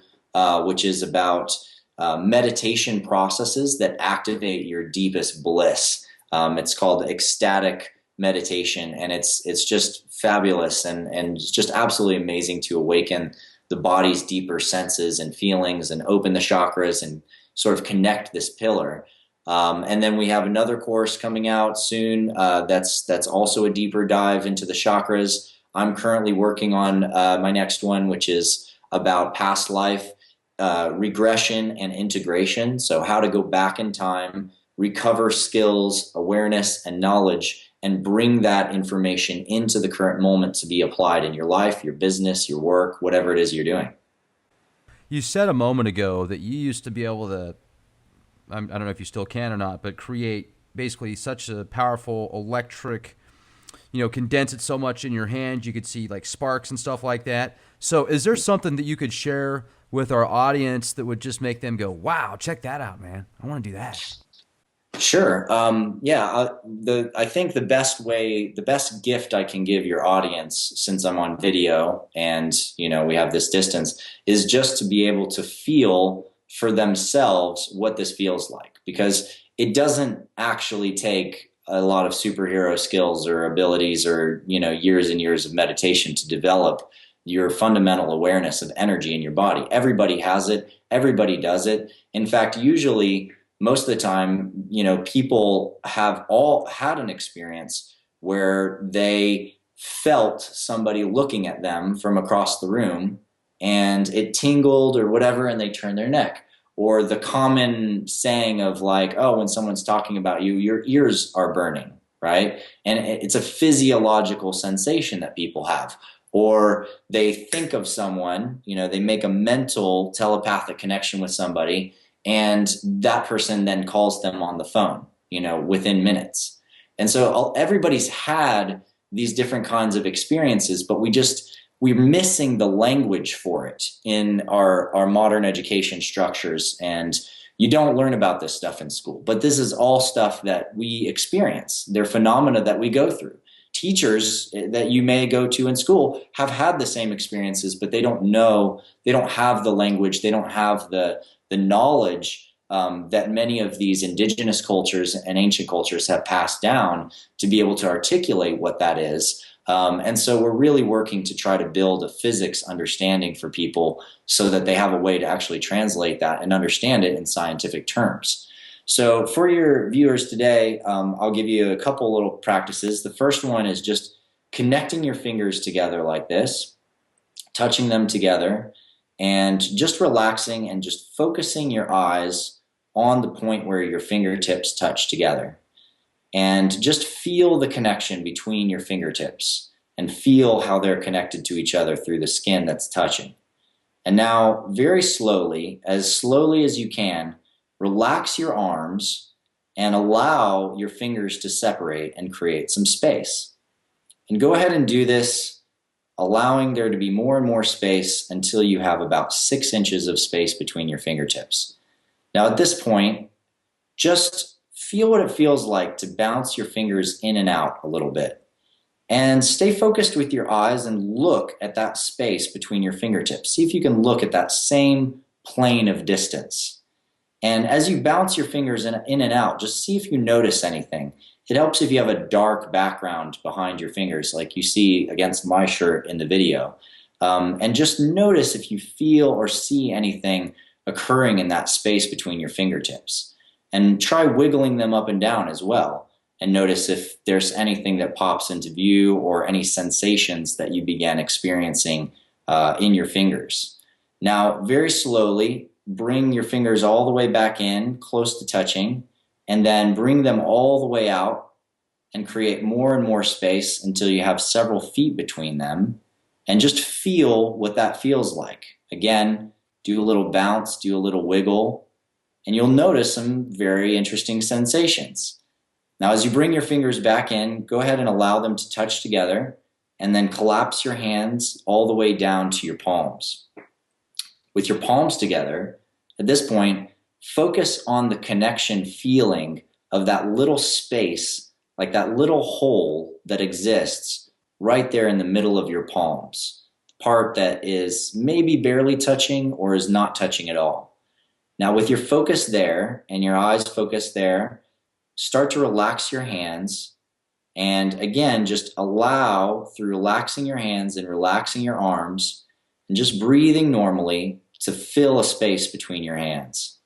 which is about meditation processes that activate your deepest bliss. It's called ecstatic meditation, and it's just fabulous and it's just absolutely amazing to awaken the body's deeper senses and feelings and open the chakras and sort of connect this pillar. And then we have another course coming out soon that's also a deeper dive into the chakras. I'm currently working on my next one, which is about past life regression and integration. So how to go back in time, recover skills, awareness, and knowledge, and bring that information into the current moment to be applied in your life, your business, your work, whatever it is you're doing. You said a moment ago that you used to be able to, I don't know if you still can or not, but create basically such a powerful electric, condense it so much in your hand, you could see like sparks and stuff like that. So is there something that you could share with our audience that would just make them go, wow, check that out, man. I want to do that. Sure. I think the best gift I can give your audience, since I'm on video and, we have this distance, is just to be able to feel for themselves what this feels like, because it doesn't actually take a lot of superhero skills or abilities or, years and years of meditation to develop your fundamental awareness of energy in your body. Everybody has it. Everybody does it. In fact, usually, most of the time, people have all had an experience where they felt somebody looking at them from across the room and it tingled or whatever, and they turned their neck. Or the common saying of like, oh, when someone's talking about you, your ears are burning, right? And it's a physiological sensation that people have. Or they think of someone, they make a mental telepathic connection with somebody, and that person then calls them on the phone, within minutes. And so everybody's had these different kinds of experiences, but we're missing the language for it in our modern education structures. And you don't learn about this stuff in school, but this is all stuff that we experience. They're phenomena that we go through. Teachers that you may go to in school have had the same experiences, but they don't have the language, they don't have the knowledge that many of these indigenous cultures and ancient cultures have passed down to be able to articulate what that is. And so we're really working to try to build a physics understanding for people so that they have a way to actually translate that and understand it in scientific terms. So for your viewers today, I'll give you a couple little practices. The first one is just connecting your fingers together like this, touching them together, and just relaxing and just focusing your eyes on the point where your fingertips touch together. And just feel the connection between your fingertips and feel how they're connected to each other through the skin that's touching. And now, very slowly as you can, relax your arms and allow your fingers to separate and create some space. And go ahead and do this allowing there to be more and more space until you have about 6 inches of space between your fingertips. Now at this point, just feel what it feels like to bounce your fingers in and out a little bit. And stay focused with your eyes and look at that space between your fingertips. See if you can look at that same plane of distance. And as you bounce your fingers in and out, just see if you notice anything. It helps if you have a dark background behind your fingers, like you see against my shirt in the video. And just notice if you feel or see anything occurring in that space between your fingertips. And try wiggling them up and down as well. And notice if there's anything that pops into view or any sensations that you began experiencing in your fingers. Now, very slowly, bring your fingers all the way back in, close to touching, and then bring them all the way out and create more and more space until you have several feet between them. And just feel what that feels like. Again, do a little bounce, do a little wiggle, and you'll notice some very interesting sensations. Now, as you bring your fingers back in, go ahead and allow them to touch together, and then collapse your hands all the way down to your palms. With your palms together, at this point, focus on the connection feeling of that little space, like that little hole that exists right there in the middle of your palms, the part that is maybe barely touching or is not touching at all. Now, with your focus there and your eyes focused there, start to relax your hands, and again, just allow, through relaxing your hands and relaxing your arms and just breathing normally, to fill a space between your hands.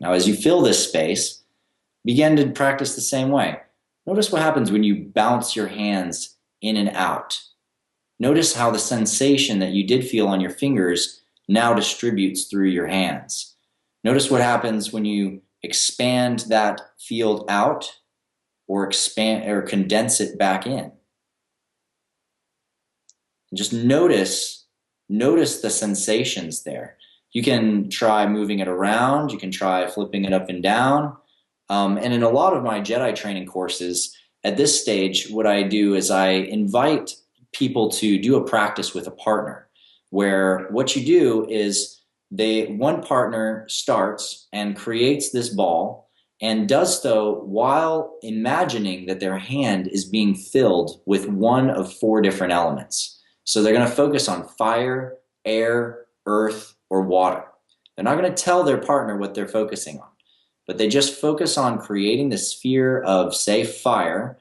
Now, as you fill this space, begin to practice the same way. Notice what happens when you bounce your hands in and out. Notice how the sensation that you did feel on your fingers now distributes through your hands. Notice what happens when you expand that field out or expand or condense it back in. And just notice the sensations there. You can try moving it around. You can try flipping it up and down. And in a lot of my Jedi training courses, at this stage, what I do is I invite people to do a practice with a partner, where what you do is one partner starts and creates this ball and does so while imagining that their hand is being filled with one of 4 different elements. So they're going to focus on fire, air, earth, or water. They're not going to tell their partner what they're focusing on, but they just focus on creating the sphere of, say, fire.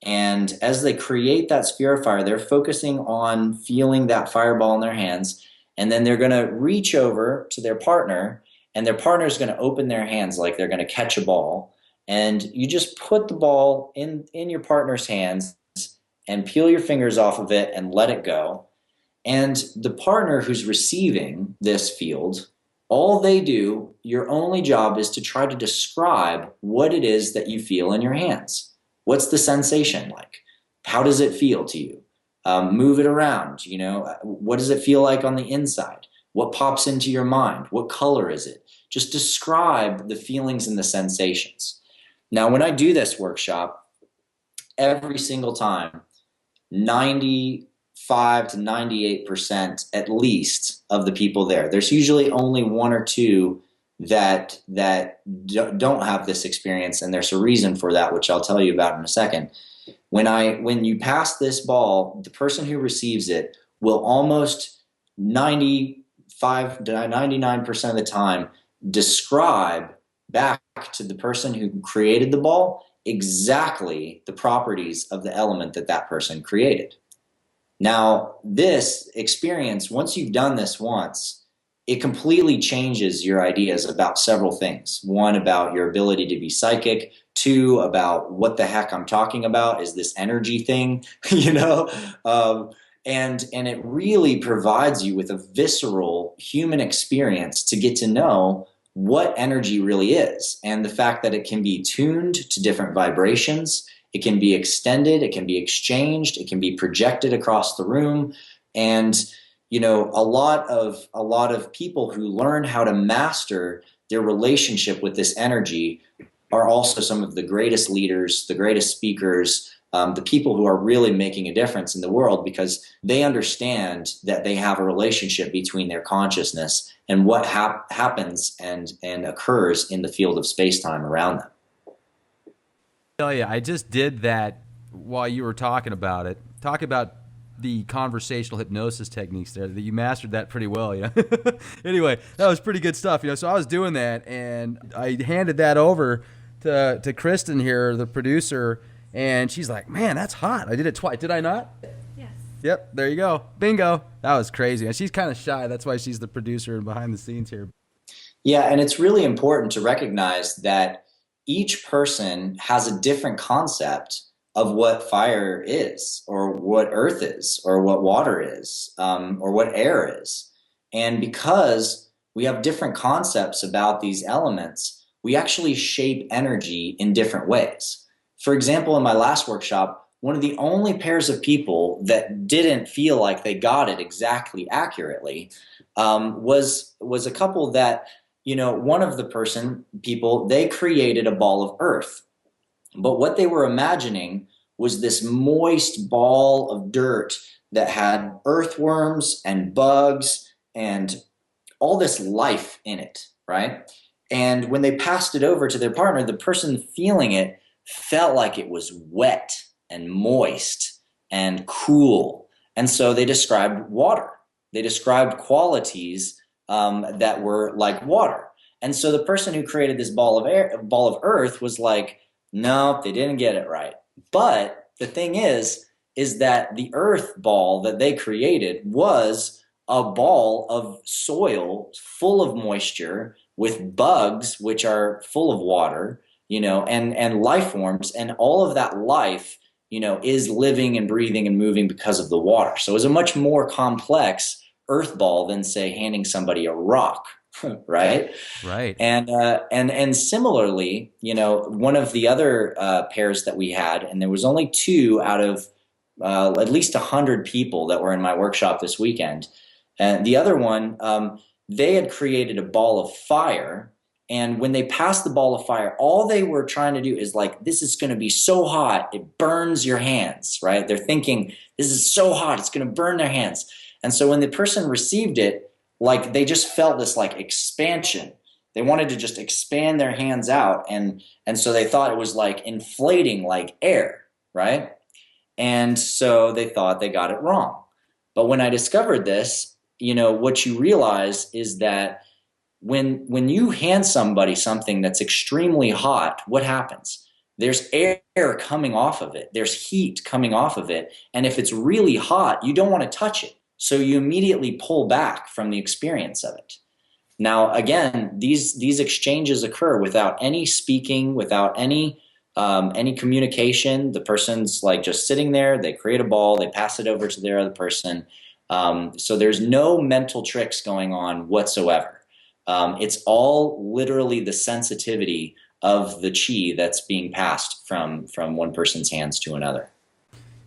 And as they create that sphere of fire, they're focusing on feeling that fireball in their hands. And then they're going to reach over to their partner, and their partner is going to open their hands like they're going to catch a ball. And you just put the ball in your partner's hands and peel your fingers off of it and let it go. And the partner who's receiving this field, all they do, your only job is to try to describe what it is that you feel in your hands. What's the sensation like? How does it feel to you? Move it around. What does it feel like on the inside? What pops into your mind? What color is it? Just describe the feelings and the sensations. Now, when I do this workshop, every single time, 95 to 98% at least of the people there's usually only 1 or 2 that don't have this experience, and there's a reason for that, which I'll tell you about in a second. When you pass this ball, the person who receives it will almost 95 to 99% of the time describe back to the person who created the ball exactly the properties of the element that person created. Now, this experience, once you've done this once, it completely changes your ideas about several things. 1, about your ability to be psychic. 2, about what the heck I'm talking about. Is this energy thing? And it really provides you with a visceral human experience to get to know what energy really is, and the fact that it can be tuned to different vibrations. It can be extended, it can be exchanged, it can be projected across the room. And a lot of people who learn how to master their relationship with this energy are also some of the greatest leaders, the greatest speakers, the people who are really making a difference in the world, because they understand that they have a relationship between their consciousness and what happens and occurs in the field of space-time around them. Tell you, I just did that while you were talking about it. Talk about the conversational hypnosis techniques there, that you mastered that pretty well, you know. Anyway, that was pretty good stuff, you know. So I was doing that, and I handed that over to Kristen here, the producer, and she's like, "Man, that's hot." I did it twice. Did I not? Yes. Yep, there you go. Bingo. That was crazy. And she's kind of shy. That's why she's the producer and behind the scenes here. Yeah, and it's really important to recognize that each person has a different concept of what fire is, or what earth is, or what water is, or what air is. And because we have different concepts about these elements, we actually shape energy in different ways. For example, in my last workshop, one of the only pairs of people that didn't feel like they got it exactly accurately was a couple that, you know, one of the people, they created a ball of earth. But what they were imagining was this moist ball of dirt that had earthworms and bugs and all this life in it, right? And when they passed it over to their partner, the person feeling it felt like it was wet and moist and cool. And so they described water. They described qualities that were like water. And so the person who created this ball of earth was like, no, they didn't get it right. But the thing is that the earth ball that they created was a ball of soil full of moisture with bugs, which are full of water, you know, and life forms, and all of that life, you know, is living and breathing and moving because of the water. So it's a much more complex earth ball than, say, handing somebody a rock. Right. Right. And similarly, you know, one of the other pairs that we had, and there was only 2 out of at least 100 people that were in my workshop this weekend. And the other one, they had created a ball of fire. And when they passed the ball of fire, all they were trying to do is like, this is going to be so hot, it burns your hands, right? They're thinking, this is so hot, it's going to burn their hands. And so when the person received it, like, they just felt this like expansion. They wanted to just expand their hands out. And so they thought it was like inflating like air, right? And so they thought they got it wrong. But when I discovered this, you know, what you realize is that when you hand somebody something that's extremely hot, what happens? There's air coming off of it. There's heat coming off of it. And if it's really hot, you don't want to touch it. So you immediately pull back from the experience of it. Now, again, these exchanges occur without any speaking, without any communication. The person's like just sitting there. They create a ball. They pass it over to their other person. So there's no mental tricks going on whatsoever. It's all literally the sensitivity of the chi that's being passed from one person's hands to another.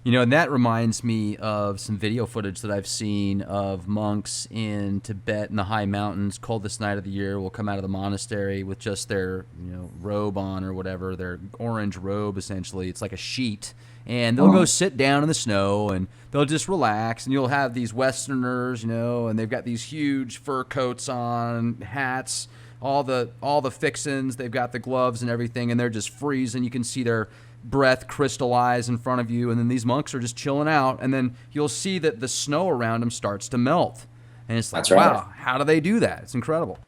You know, and that reminds me of some video footage that I've seen of monks in Tibet in the high mountains, coldest night of the year, will come out of the monastery with just their, you know, robe on or whatever, their orange robe essentially. It's like a sheet. And they'll go sit down in the snow and they'll just relax. And you'll have these Westerners, you know, and they've got these huge fur coats on, hats, all the fixins. They've got the gloves and everything, and they're just freezing. You can see their breath crystallize in front of you, and then these monks are just chilling out, and then you'll see that the snow around them starts to melt, and it's like, That's right. Wow, how do they do that? It's incredible.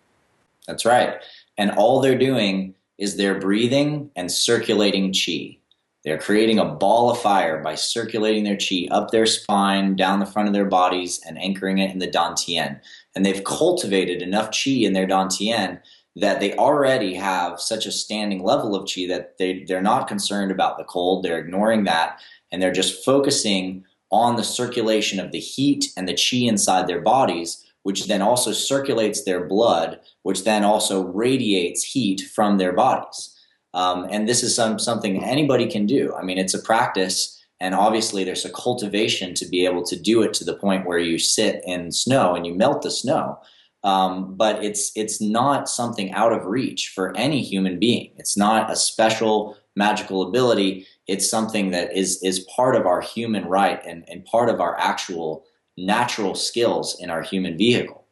That's right. And all they're doing is they're breathing and circulating chi. They're creating a ball of fire by circulating their chi up their spine, down the front of their bodies, and anchoring it in the dantian. And they've cultivated enough chi in their dantian that they already have such a standing level of chi that they're not concerned about the cold. They're ignoring that, and they're just focusing on the circulation of the heat and the chi inside their bodies, which then also circulates their blood, which then also radiates heat from their bodies. And this is something anybody can do. I mean, it's a practice, and obviously there's a cultivation to be able to do it to the point where you sit in snow and you melt the snow. But it's not something out of reach for any human being. It's not a special magical ability. It's something that is part of our human right and part of our actual natural skills in our human vehicle.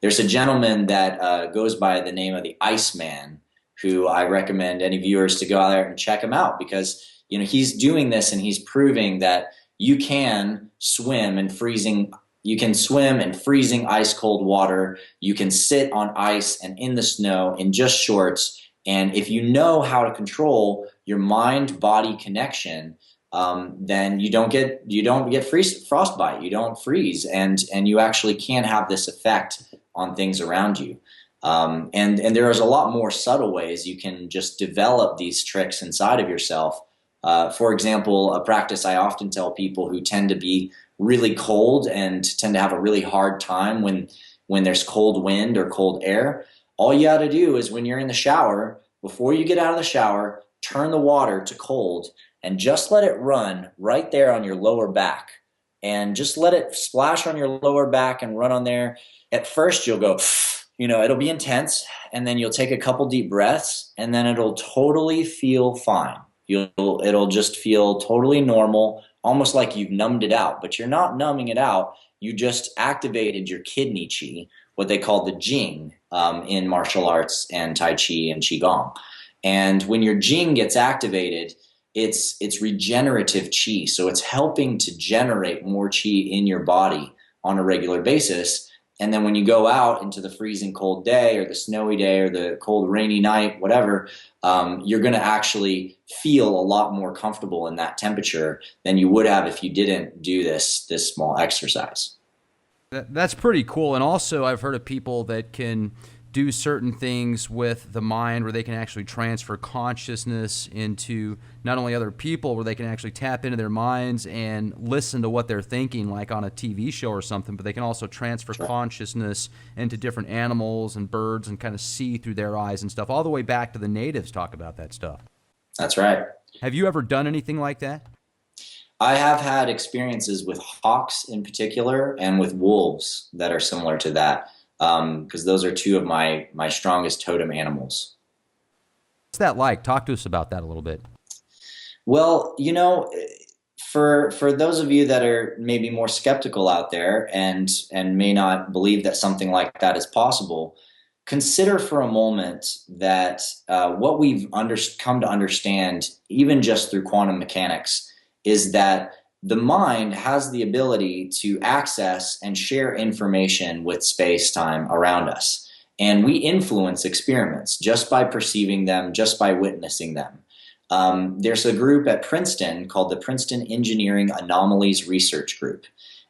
There's a gentleman that goes by the name of the Iceman, who I recommend any viewers to go out there and check him out, because he's doing this and he's proving that you can swim in freezing ice cold water. You can sit on ice and in the snow in just shorts. And if you know how to control your mind body connection, then you don't get frostbite. You don't freeze, and you actually can have this effect on things around you. And there is a lot more subtle ways you can just develop these tricks inside of yourself. For example, a practice I often tell people who tend to be really cold and tend to have a really hard time when there's cold wind or cold air. All you got to do is, when you're in the shower, before you get out of the shower, turn the water to cold and just let it run right there on your lower back. And just let it splash on your lower back and run on there. At first you'll go, it'll be intense, and then you'll take a couple deep breaths, and then it'll totally feel fine. It'll just feel totally normal, almost like you've numbed it out, but you're not numbing it out. You just activated your kidney chi, what they call the Jing in martial arts and Tai Chi and Qigong. And when your Jing gets activated, it's regenerative chi. So it's helping to generate more chi in your body on a regular basis. And then when you go out into the freezing cold day or the snowy day or the cold rainy night, whatever, you're going to actually feel a lot more comfortable in that temperature than you would have if you didn't do this small exercise. That's pretty cool. And also, I've heard of people that can do certain things with the mind where they can actually transfer consciousness into not only other people, where they can actually tap into their minds and listen to what they're thinking, like on a TV show or something, but they can also transfer consciousness into different animals and birds and kind of see through their eyes and stuff. All the way back to the natives talk about that stuff. That's right. Have you ever done anything like that? I have had experiences with hawks in particular and with wolves that are similar to that. Because those are two of my strongest totem animals. What's that like? Talk to us about that a little bit. Well, for those of you that are maybe more skeptical out there and may not believe that something like that is possible, consider for a moment that what we've come to understand, even just through quantum mechanics, is that the mind has the ability to access and share information with space-time around us. And we influence experiments just by perceiving them, just by witnessing them. There's a group at Princeton called the Princeton Engineering Anomalies Research Group.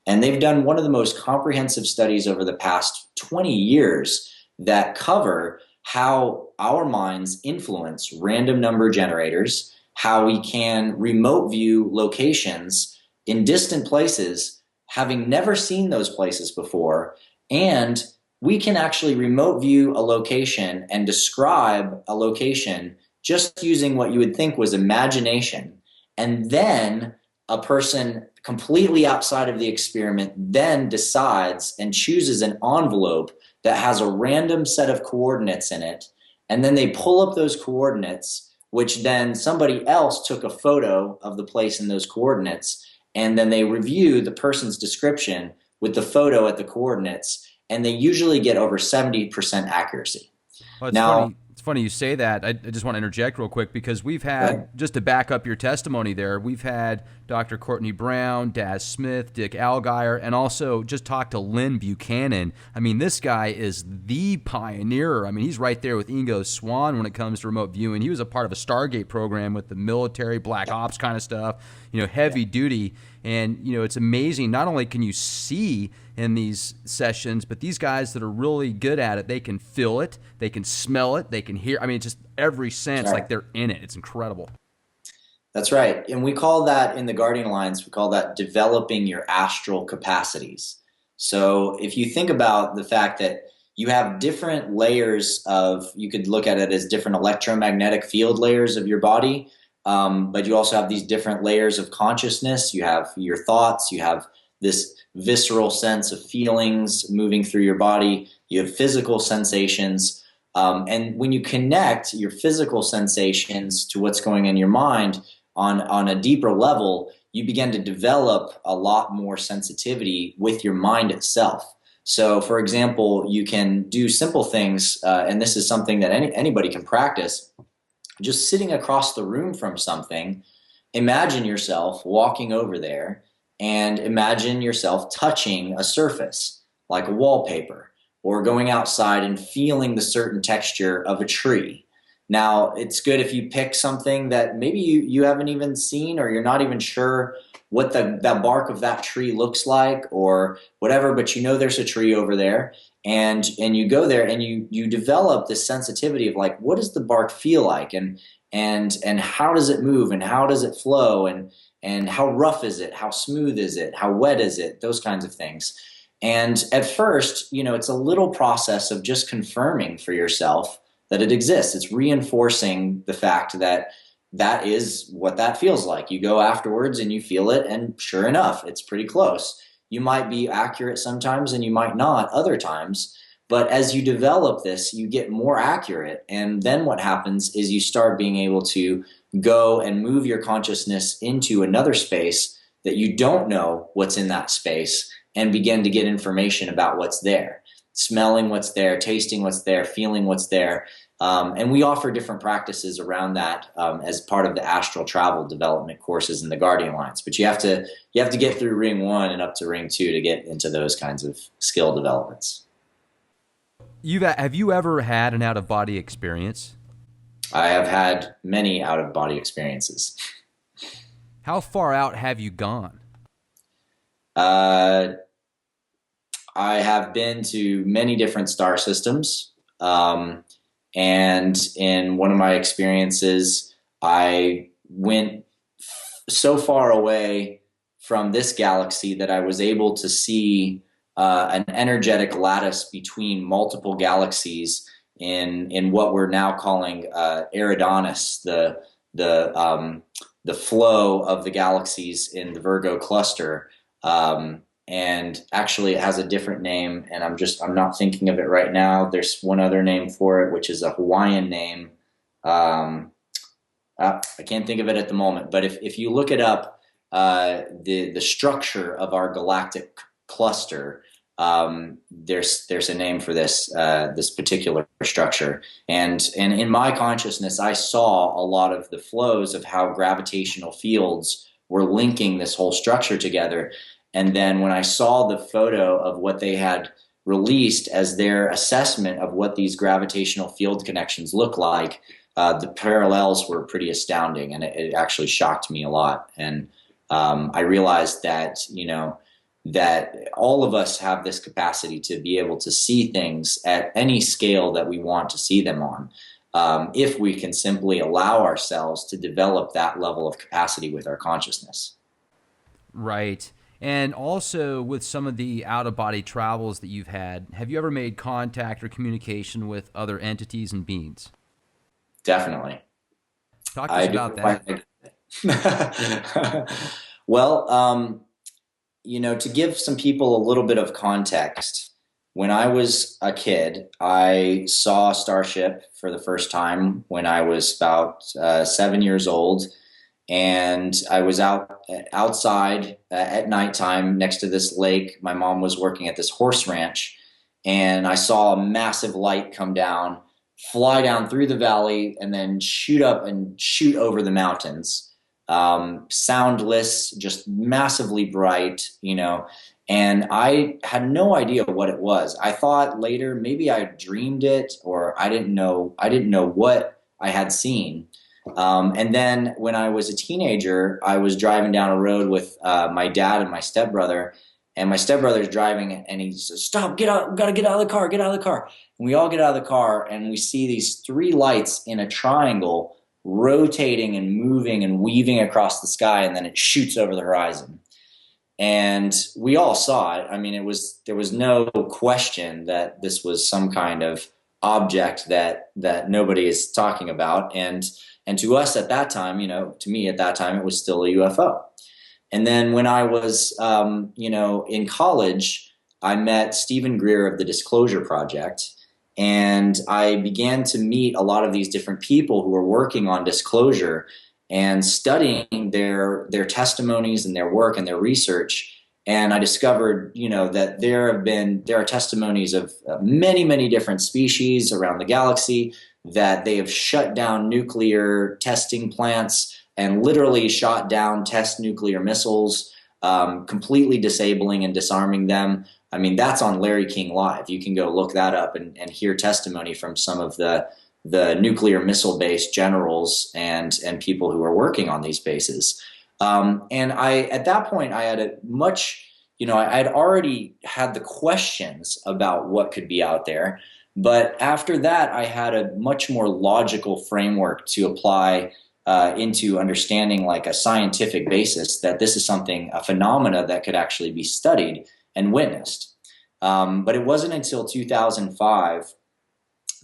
And they've done one of the most comprehensive studies over the past 20 years that cover how our minds influence random number generators, how we can remote view locations in distant places, having never seen those places before, and we can actually remote view a location and describe a location just using what you would think was imagination. And then a person completely outside of the experiment then decides and chooses an envelope that has a random set of coordinates in it, and then they pull up those coordinates, which then somebody else took a photo of the place in those coordinates, and then they review the person's description with the photo at the coordinates, and they usually get over 70% accuracy. Well, it's funny you say that. I just want to interject real quick, because we've had, just to back up your testimony there, we've had Dr. Courtney Brown, Daz Smith, Dick Allgaier, and also just talked to Lynn Buchanan. I mean, this guy is the pioneer. I mean, he's right there with Ingo Swann when it comes to remote viewing. He was a part of a Stargate program with the military, black ops kind of stuff, heavy duty. And, it's amazing. Not only can you see in these sessions, but these guys that are really good at it, they can feel it, they can smell it, they can hear. I mean, just every sense, like they're in it. It's incredible. That's right. And we call that, in the Guardian Alliance, we call that developing your astral capacities. So if you think about the fact that you have different layers you could look at it as different electromagnetic field layers of your body, but you also have these different layers of consciousness. You have your thoughts, you have this visceral sense of feelings moving through your body. You have physical sensations. And when you connect your physical sensations to what's going on in your mind on a deeper level, you begin to develop a lot more sensitivity with your mind itself. So, for example, you can do simple things, and this is something that anybody can practice. Just sitting across the room from something, imagine yourself walking over there and imagine yourself touching a surface like a wallpaper, or going outside and feeling the certain texture of a tree. Now, it's good if you pick something that maybe you haven't even seen, or you're not even sure what the bark of that tree looks like or whatever, but you know there's a tree over there, and you go there and you develop this sensitivity of like, what does the bark feel like, and how does it move, and how does it flow, and how rough is it, how smooth is it, how wet is it, those kinds of things. And at first, it's a little process of just confirming for yourself that it exists. It's reinforcing the fact that that is what that feels like. You go afterwards and you feel it, and sure enough, it's pretty close. You might be accurate sometimes and you might not other times, but as you develop this, you get more accurate. And then what happens is you start being able to go and move your consciousness into another space that you don't know what's in that space, and begin to get information about what's there, smelling what's there, tasting what's there, feeling what's there. And we offer different practices around that as part of the astral travel development courses in the Guardian Alliance. But you have to get through Ring 1 and up to Ring 2 to get into those kinds of skill developments. Have you ever had an out-of-body experience? I have had many out-of-body experiences. How far out have you gone? I have been to many different star systems. And in one of my experiences, I went so far away from this galaxy that I was able to see an energetic lattice between multiple galaxies in what we're now calling Eridanus, the flow of the galaxies in the Virgo cluster. And actually it has a different name, and I'm not thinking of it right now. There's one other name for it, which is a Hawaiian name. I can't think of it at the moment, but if you look it up, the structure of our galactic cluster, there's a name for this particular structure. And in my consciousness, I saw a lot of the flows of how gravitational fields were linking this whole structure together. And then when I saw the photo of what they had released as their assessment of what these gravitational field connections look like, the parallels were pretty astounding, and it actually shocked me a lot. And I realized that, that all of us have this capacity to be able to see things at any scale that we want to see them on, if we can simply allow ourselves to develop that level of capacity with our consciousness. Right. And also with some of the out-of-body travels that you've had, have you ever made contact or communication with other entities and beings? Definitely. Talk to us about that. Well, to give some people a little bit of context, when I was a kid, I saw a starship for the first time when I was about 7 years old. And I was outside at nighttime next to this lake. My mom was working at this horse ranch, and I saw a massive light come down, fly down through the valley, and then shoot up and shoot over the mountains. Soundless, just massively bright, and I had no idea what it was. I thought later maybe I dreamed it, or I didn't know what I had seen. And then when I was a teenager, I was driving down a road with my dad and my stepbrother, and my stepbrother's driving, and he says, "Stop, get out, gotta get out of the car, get out of the car." And we all get out of the car, and we see these three lights in a triangle rotating and moving and weaving across the sky, and then it shoots over the horizon. And we all saw it. I mean, there was no question that this was some kind of object that nobody is talking about. And to us at that time, to me at that time, it was still a UFO. And then when I was, in college, I met Stephen Greer of the Disclosure Project, and I began to meet a lot of these different people who were working on disclosure and studying their testimonies and their work and their research. And I discovered, that there are testimonies of many, many different species around the galaxy, that they have shut down nuclear testing plants and literally shot down test nuclear missiles, completely disabling and disarming them. I mean, that's on Larry King Live. You can go look that up and hear testimony from some of the nuclear missile-based generals and people who are working on these bases. And at that point, I had I had already had the questions about what could be out there. But after that, I had a much more logical framework to apply into understanding, like, a scientific basis, that this is a phenomena that could actually be studied and witnessed. But it wasn't until 2005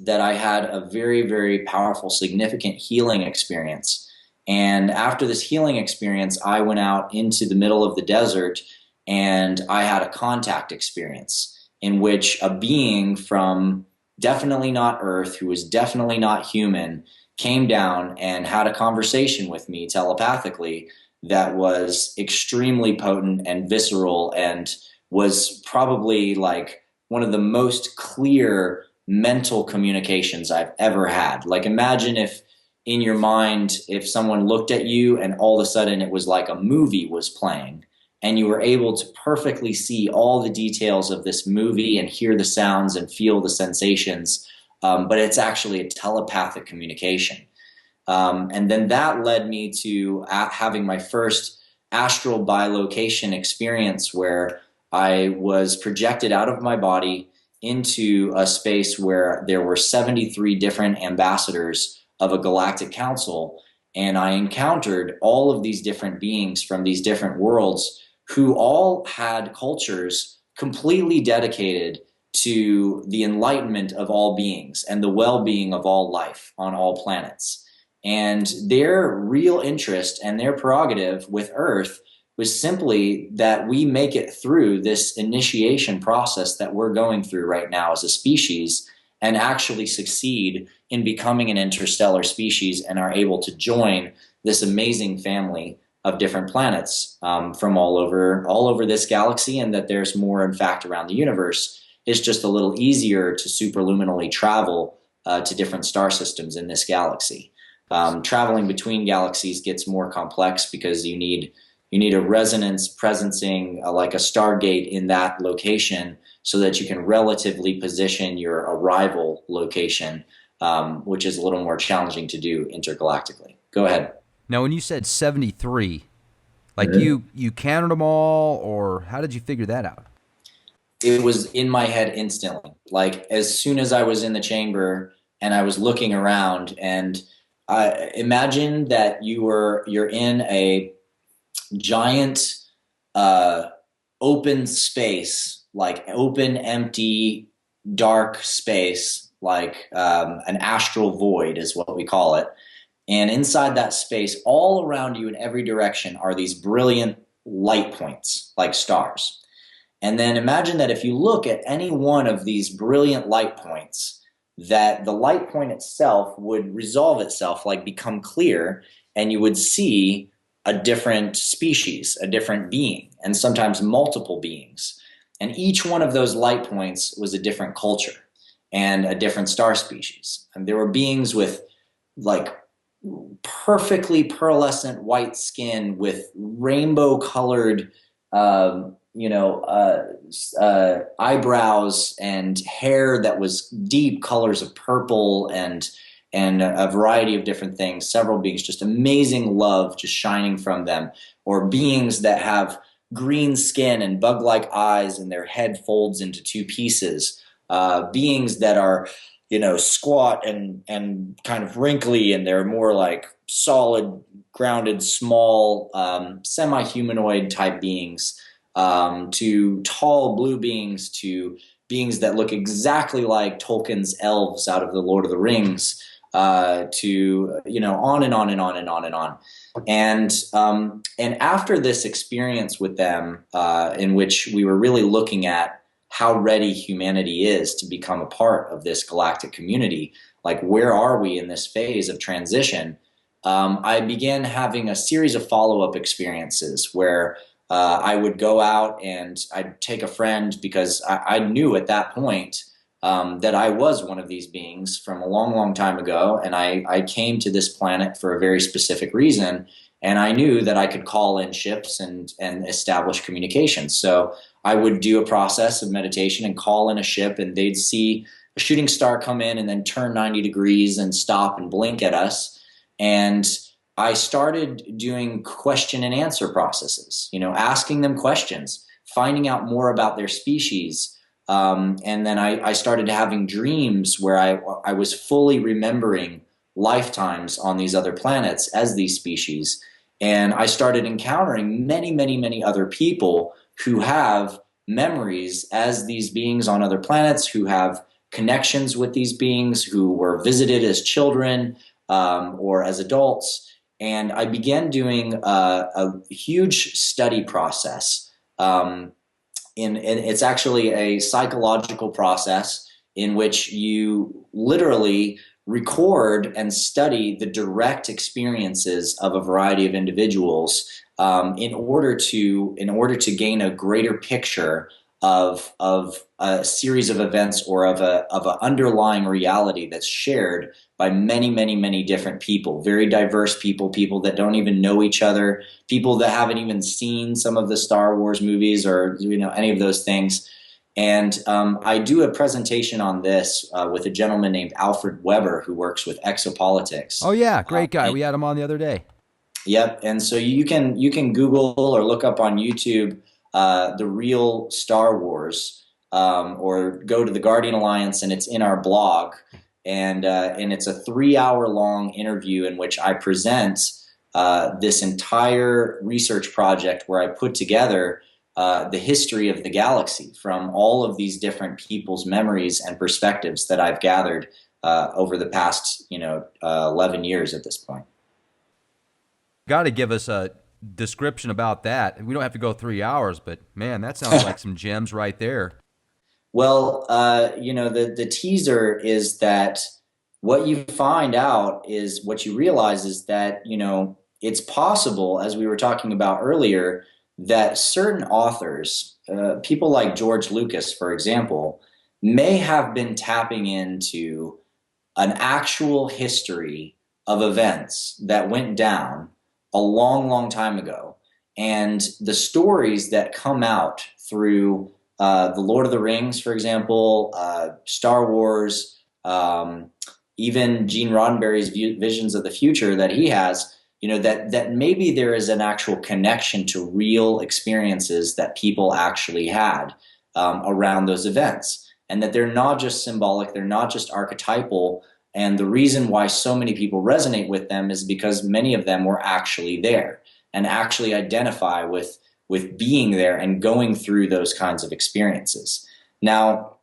that I had a very, very powerful, significant healing experience. And after this healing experience, I went out into the middle of the desert and I had a contact experience in which a being from definitely not Earth, who was definitely not human, came down and had a conversation with me telepathically that was extremely potent and visceral, and was probably like one of the most clear mental communications I've ever had. Like, imagine if in your mind, if someone looked at you and all of a sudden it was like a movie was playing, and you were able to perfectly see all the details of this movie and hear the sounds and feel the sensations, but it's actually a telepathic communication. And then that led me to having my first astral bilocation experience, where I was projected out of my body into a space where there were 73 different ambassadors of a galactic council. And I encountered all of these different beings from these different worlds who all had cultures completely dedicated to the enlightenment of all beings and the well-being of all life on all planets. And their real interest and their prerogative with Earth was simply that we make it through this initiation process that we're going through right now as a species, and actually succeed in becoming an interstellar species and are able to join this amazing family of different planets from all over this galaxy, and that there's more, in fact, around the universe. It's just a little easier to superluminally travel to different star systems in this galaxy. Traveling between galaxies gets more complex because you need a resonance presencing like a stargate in that location, so that you can relatively position your arrival location, which is a little more challenging to do intergalactically. Go ahead. Now, when you said 73, like you counted them all, or how did you figure that out? It was in my head instantly. Like, as soon as I was in the chamber and I was looking around, and I imagine that you're in a giant open space, like open, empty, dark space, like an astral void is what we call it. And inside that space, all around you in every direction, are these brilliant light points, like stars. And then imagine that if you look at any one of these brilliant light points, that the light point itself would resolve itself, like become clear, and you would see a different species, a different being, and sometimes multiple beings. And each one of those light points was a different culture and a different star species. And there were beings with like perfectly pearlescent white skin with rainbow colored eyebrows and hair that was deep colors of purple and a variety of different things. Several beings, just amazing love just shining from them. Or beings that have green skin and bug-like eyes and their head folds into two pieces. Beings that are squat and kind of wrinkly, and they're more like solid, grounded, small, semi-humanoid type beings, to tall blue beings, to beings that look exactly like Tolkien's elves out of the Lord of the Rings, to on and on and on and on and on. And after this experience with them, in which we were really looking at how ready humanity is to become a part of this galactic community, like where are we in this phase of transition, I began having a series of follow-up experiences where I would go out and I'd take a friend, because I knew at that point that I was one of these beings from a long, long time ago, and I came to this planet for a very specific reason, and I knew that I could call in ships and establish communication. So I would do a process of meditation and call in a ship, and they'd see a shooting star come in and then turn 90 degrees and stop and blink at us. And I started doing question and answer processes, asking them questions, finding out more about their species. And then I started having dreams where I was fully remembering lifetimes on these other planets as these species. And I started encountering many, many, many other people who have memories as these beings on other planets, who have connections with these beings, who were visited as children or as adults. And I began doing a huge study process. And it's actually a psychological process in which you literally record and study the direct experiences of a variety of individuals in order to gain a greater picture of a series of events or of an underlying reality that's shared by many, many, many different people, very diverse people that don't even know each other, people that haven't even seen some of the Star Wars movies or any of those things. And I do a presentation on this with a gentleman named Alfred Weber, who works with Exopolitics. Oh yeah, great guy. We had him on the other day. Yep. And so you can Google or look up on YouTube the real Star Wars, or go to the Guardian Alliance, and it's in our blog. And it's a 3-hour long interview in which I present this entire research project where I put together the history of the galaxy from all of these different people's memories and perspectives that I've gathered over the past 11 years at this point. Got to give us a description about that. We don't have to go 3 hours, but man, that sounds like some gems right there. Well, the teaser is that what you find out is what you realize is that, it's possible, as we were talking about earlier, that certain authors, people like George Lucas, for example, may have been tapping into an actual history of events that went down a long, long time ago. And the stories that come out through The Lord of the Rings, for example, Star Wars, even Gene Roddenberry's visions of the future that he has, that maybe there is an actual connection to real experiences that people actually had around those events. And that they're not just symbolic, they're not just archetypal. And the reason why so many people resonate with them is because many of them were actually there and actually identify with being there and going through those kinds of experiences. Now,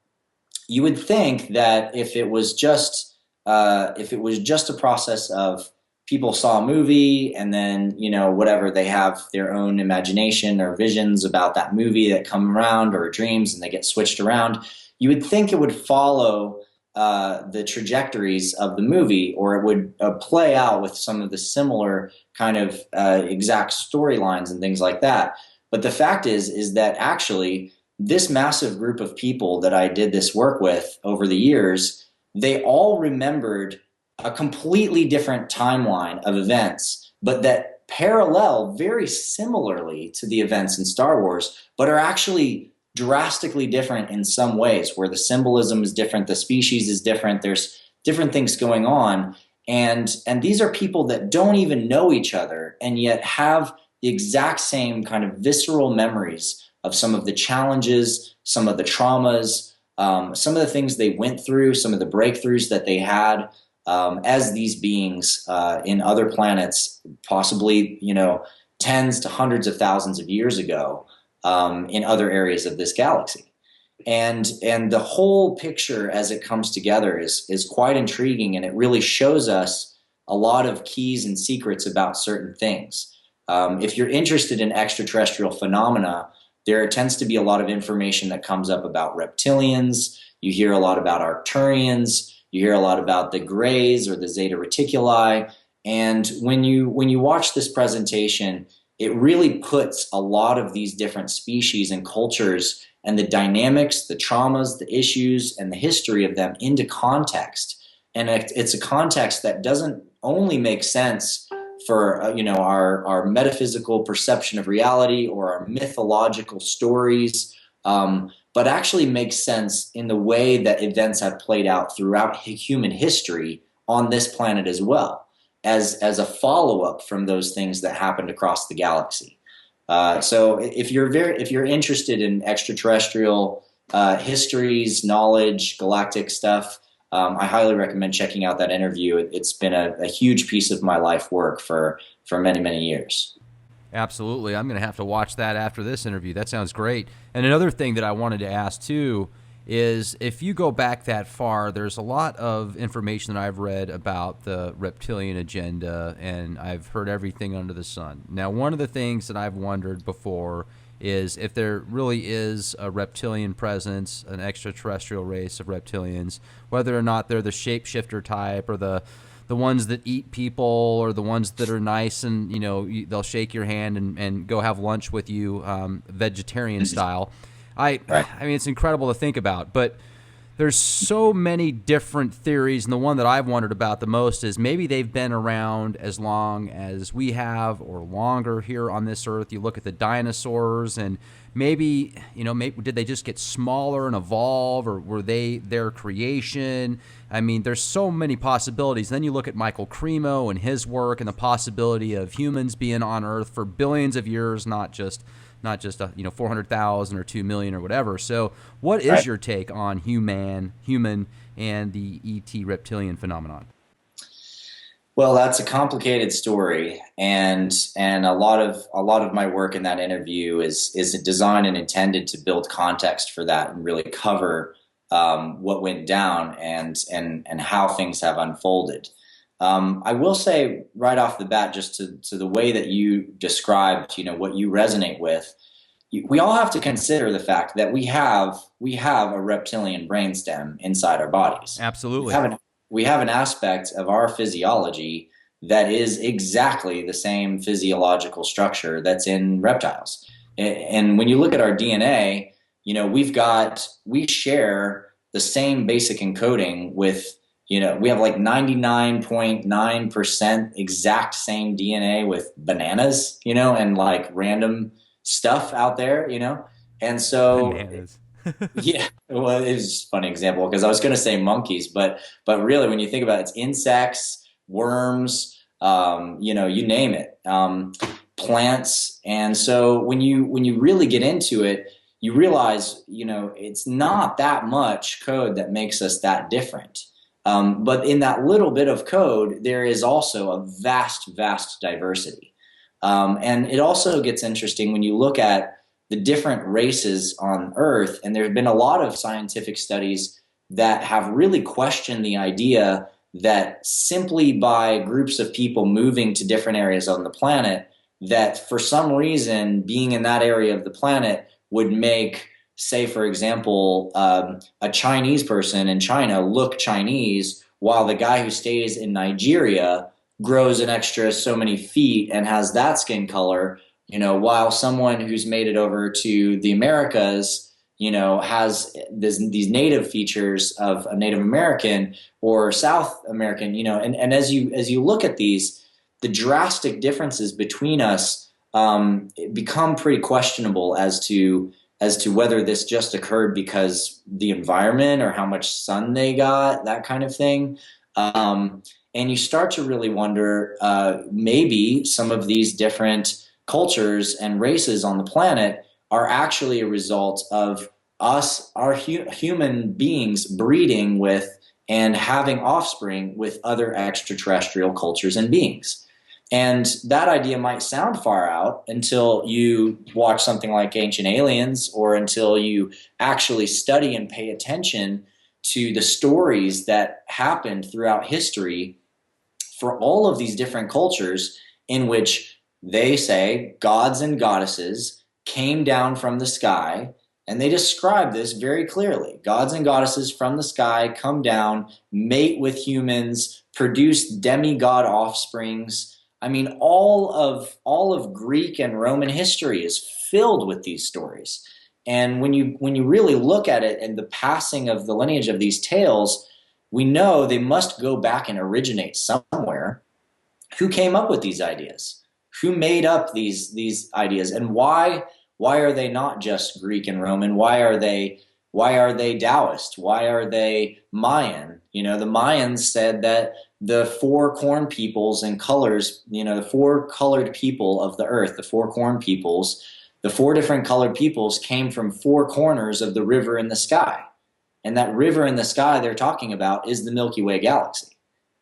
you would think that if it was just a process of people saw a movie and then, whatever, they have their own imagination or visions about that movie that come around, or dreams, and they get switched around, you would think it would follow the trajectories of the movie, or it would play out with some of the similar kind of exact storylines and things like that. But the fact is that actually this massive group of people that I did this work with over the years, they all remembered a completely different timeline of events, but that parallel very similarly to the events in Star Wars, but are actually drastically different in some ways, where the symbolism is different, the species is different, there's different things going on. And these are people that don't even know each other and yet have the exact same kind of visceral memories of some of the challenges, some of the traumas, some of the things they went through, some of the breakthroughs that they had as these beings in other planets, possibly, tens to hundreds of thousands of years ago in other areas of this galaxy. And the whole picture as it comes together is quite intriguing, and it really shows us a lot of keys and secrets about certain things. If you're interested in extraterrestrial phenomena, there tends to be a lot of information that comes up about reptilians. You hear a lot about Arcturians. You hear a lot about the Greys or the Zeta Reticuli. And when you watch this presentation, it really puts a lot of these different species and cultures and the dynamics, the traumas, the issues, and the history of them into context. And it's a context that doesn't only make sense for our metaphysical perception of reality or our mythological stories, but actually makes sense in the way that events have played out throughout human history on this planet as well, as a follow-up from those things that happened across the galaxy. So if you're interested in extraterrestrial histories, knowledge, galactic stuff, I highly recommend checking out that interview. It's been a huge piece of my life work for many, many years. Absolutely. I'm going to have to watch that after this interview. That sounds great. And another thing that I wanted to ask too is if you go back that far, there's a lot of information that I've read about the reptilian agenda, and I've heard everything under the sun. Now, one of the things that I've wondered before is if there really is a reptilian presence, an extraterrestrial race of reptilians, whether or not they're the shapeshifter type or the ones that eat people or the ones that are nice and, they'll shake your hand and go have lunch with you, vegetarian style. I mean, it's incredible to think about, but there's so many different theories, and the one that I've wondered about the most is maybe they've been around as long as we have or longer here on this earth. You look at the dinosaurs, and maybe did they just get smaller and evolve, or were they their creation? I mean, there's so many possibilities. Then you look at Michael Cremo and his work and the possibility of humans being on Earth for billions of years, not just 400,000 or 2 million or whatever. So what is your take on human and the ET reptilian phenomenon? Well, that's a complicated story, and a lot of my work in that interview is designed and intended to build context for that and really cover what went down and how things have unfolded. I will say right off the bat, just to the way that you described, what you resonate with, we all have to consider the fact that we have a reptilian brainstem inside our bodies. Absolutely. We have an aspect of our physiology that is exactly the same physiological structure that's in reptiles. And when you look at our DNA, we share the same basic encoding with, we have like 99.9% exact same DNA with bananas, and like random stuff out there, and so bananas. Yeah, well, it's just a funny example because I was going to say monkeys, but really when you think about it, it's insects, worms, you name it, plants. And so when you really get into it, you realize, it's not that much code that makes us that different. But in that little bit of code, there is also a vast, vast diversity. And it also gets interesting when you look at the different races on Earth, and there have been a lot of scientific studies that have really questioned the idea that simply by groups of people moving to different areas on the planet, that for some reason being in that area of the planet would make, say, for example, a Chinese person in China look Chinese, while the guy who stays in Nigeria grows an extra so many feet and has that skin color, while someone who's made it over to the Americas, has these native features of a Native American or South American, and as you look at these, the drastic differences between us become pretty questionable as to whether this just occurred because the environment or how much sun they got, that kind of thing. And you start to really wonder, maybe some of these different cultures and races on the planet are actually a result of us, our human beings, breeding with and having offspring with other extraterrestrial cultures and beings. And that idea might sound far out until you watch something like Ancient Aliens, or until you actually study and pay attention to the stories that happened throughout history for all of these different cultures in which they say gods and goddesses came down from the sky, and they describe this very clearly. Gods and goddesses from the sky come down, mate with humans, produce demigod offsprings. I mean, all of Greek and Roman history is filled with these stories. And when you really look at it and the passing of the lineage of these tales, we know they must go back and originate somewhere. Who came up with these ideas? Who made up these ideas? And why are they not just Greek and Roman? Why are they Taoist? Why are they Mayan? The Mayans said that the four corn peoples and colors, the four colored people of the earth, the four corn peoples, the four different colored peoples came from four corners of the river in the sky. And that river in the sky they're talking about is the Milky Way galaxy.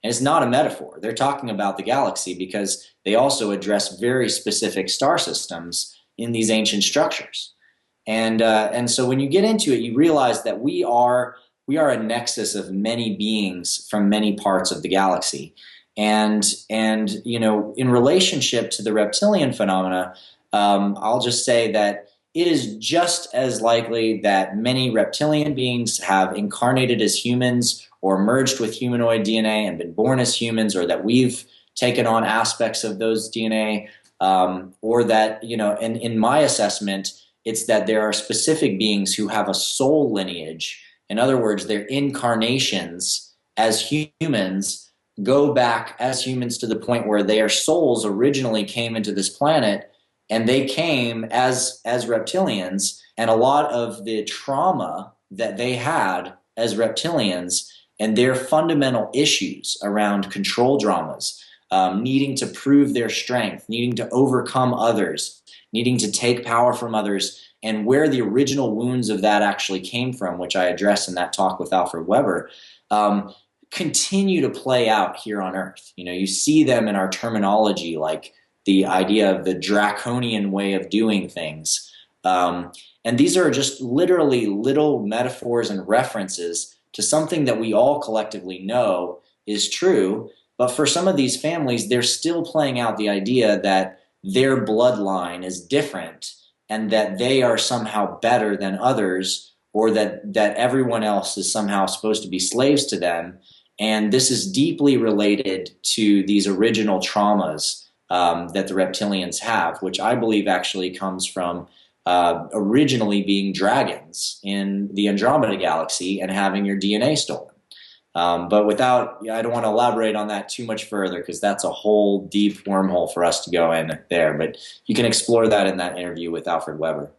And it's not a metaphor. They're talking about the galaxy because they also address very specific star systems in these ancient structures. And so when you get into it, you realize that we are a nexus of many beings from many parts of the galaxy. And in relationship to the reptilian phenomena, I'll just say that it is just as likely that many reptilian beings have incarnated as humans or merged with humanoid DNA and been born as humans, or that we've taken on aspects of those DNA, or that, in my assessment, it's that there are specific beings who have a soul lineage. In other words, their incarnations as humans go back as humans to the point where their souls originally came into this planet, and they came as reptilians, and a lot of the trauma that they had as reptilians and their fundamental issues around control dramas, needing to prove their strength, needing to overcome others, needing to take power from others, and where the original wounds of that actually came from, which I address in that talk with Alfred Weber, continue to play out here on Earth. You see them in our terminology, like the idea of the draconian way of doing things. And these are just literally little metaphors and references to something that we all collectively know is true. But for some of these families, they're still playing out the idea that their bloodline is different and that they are somehow better than others, or that everyone else is somehow supposed to be slaves to them. And this is deeply related to these original traumas that the reptilians have, which I believe actually comes from originally being dragons in the Andromeda galaxy and having your DNA stolen. But I don't want to elaborate on that too much further because that's a whole deep wormhole for us to go in there. But you can explore that in that interview with Alfred Weber.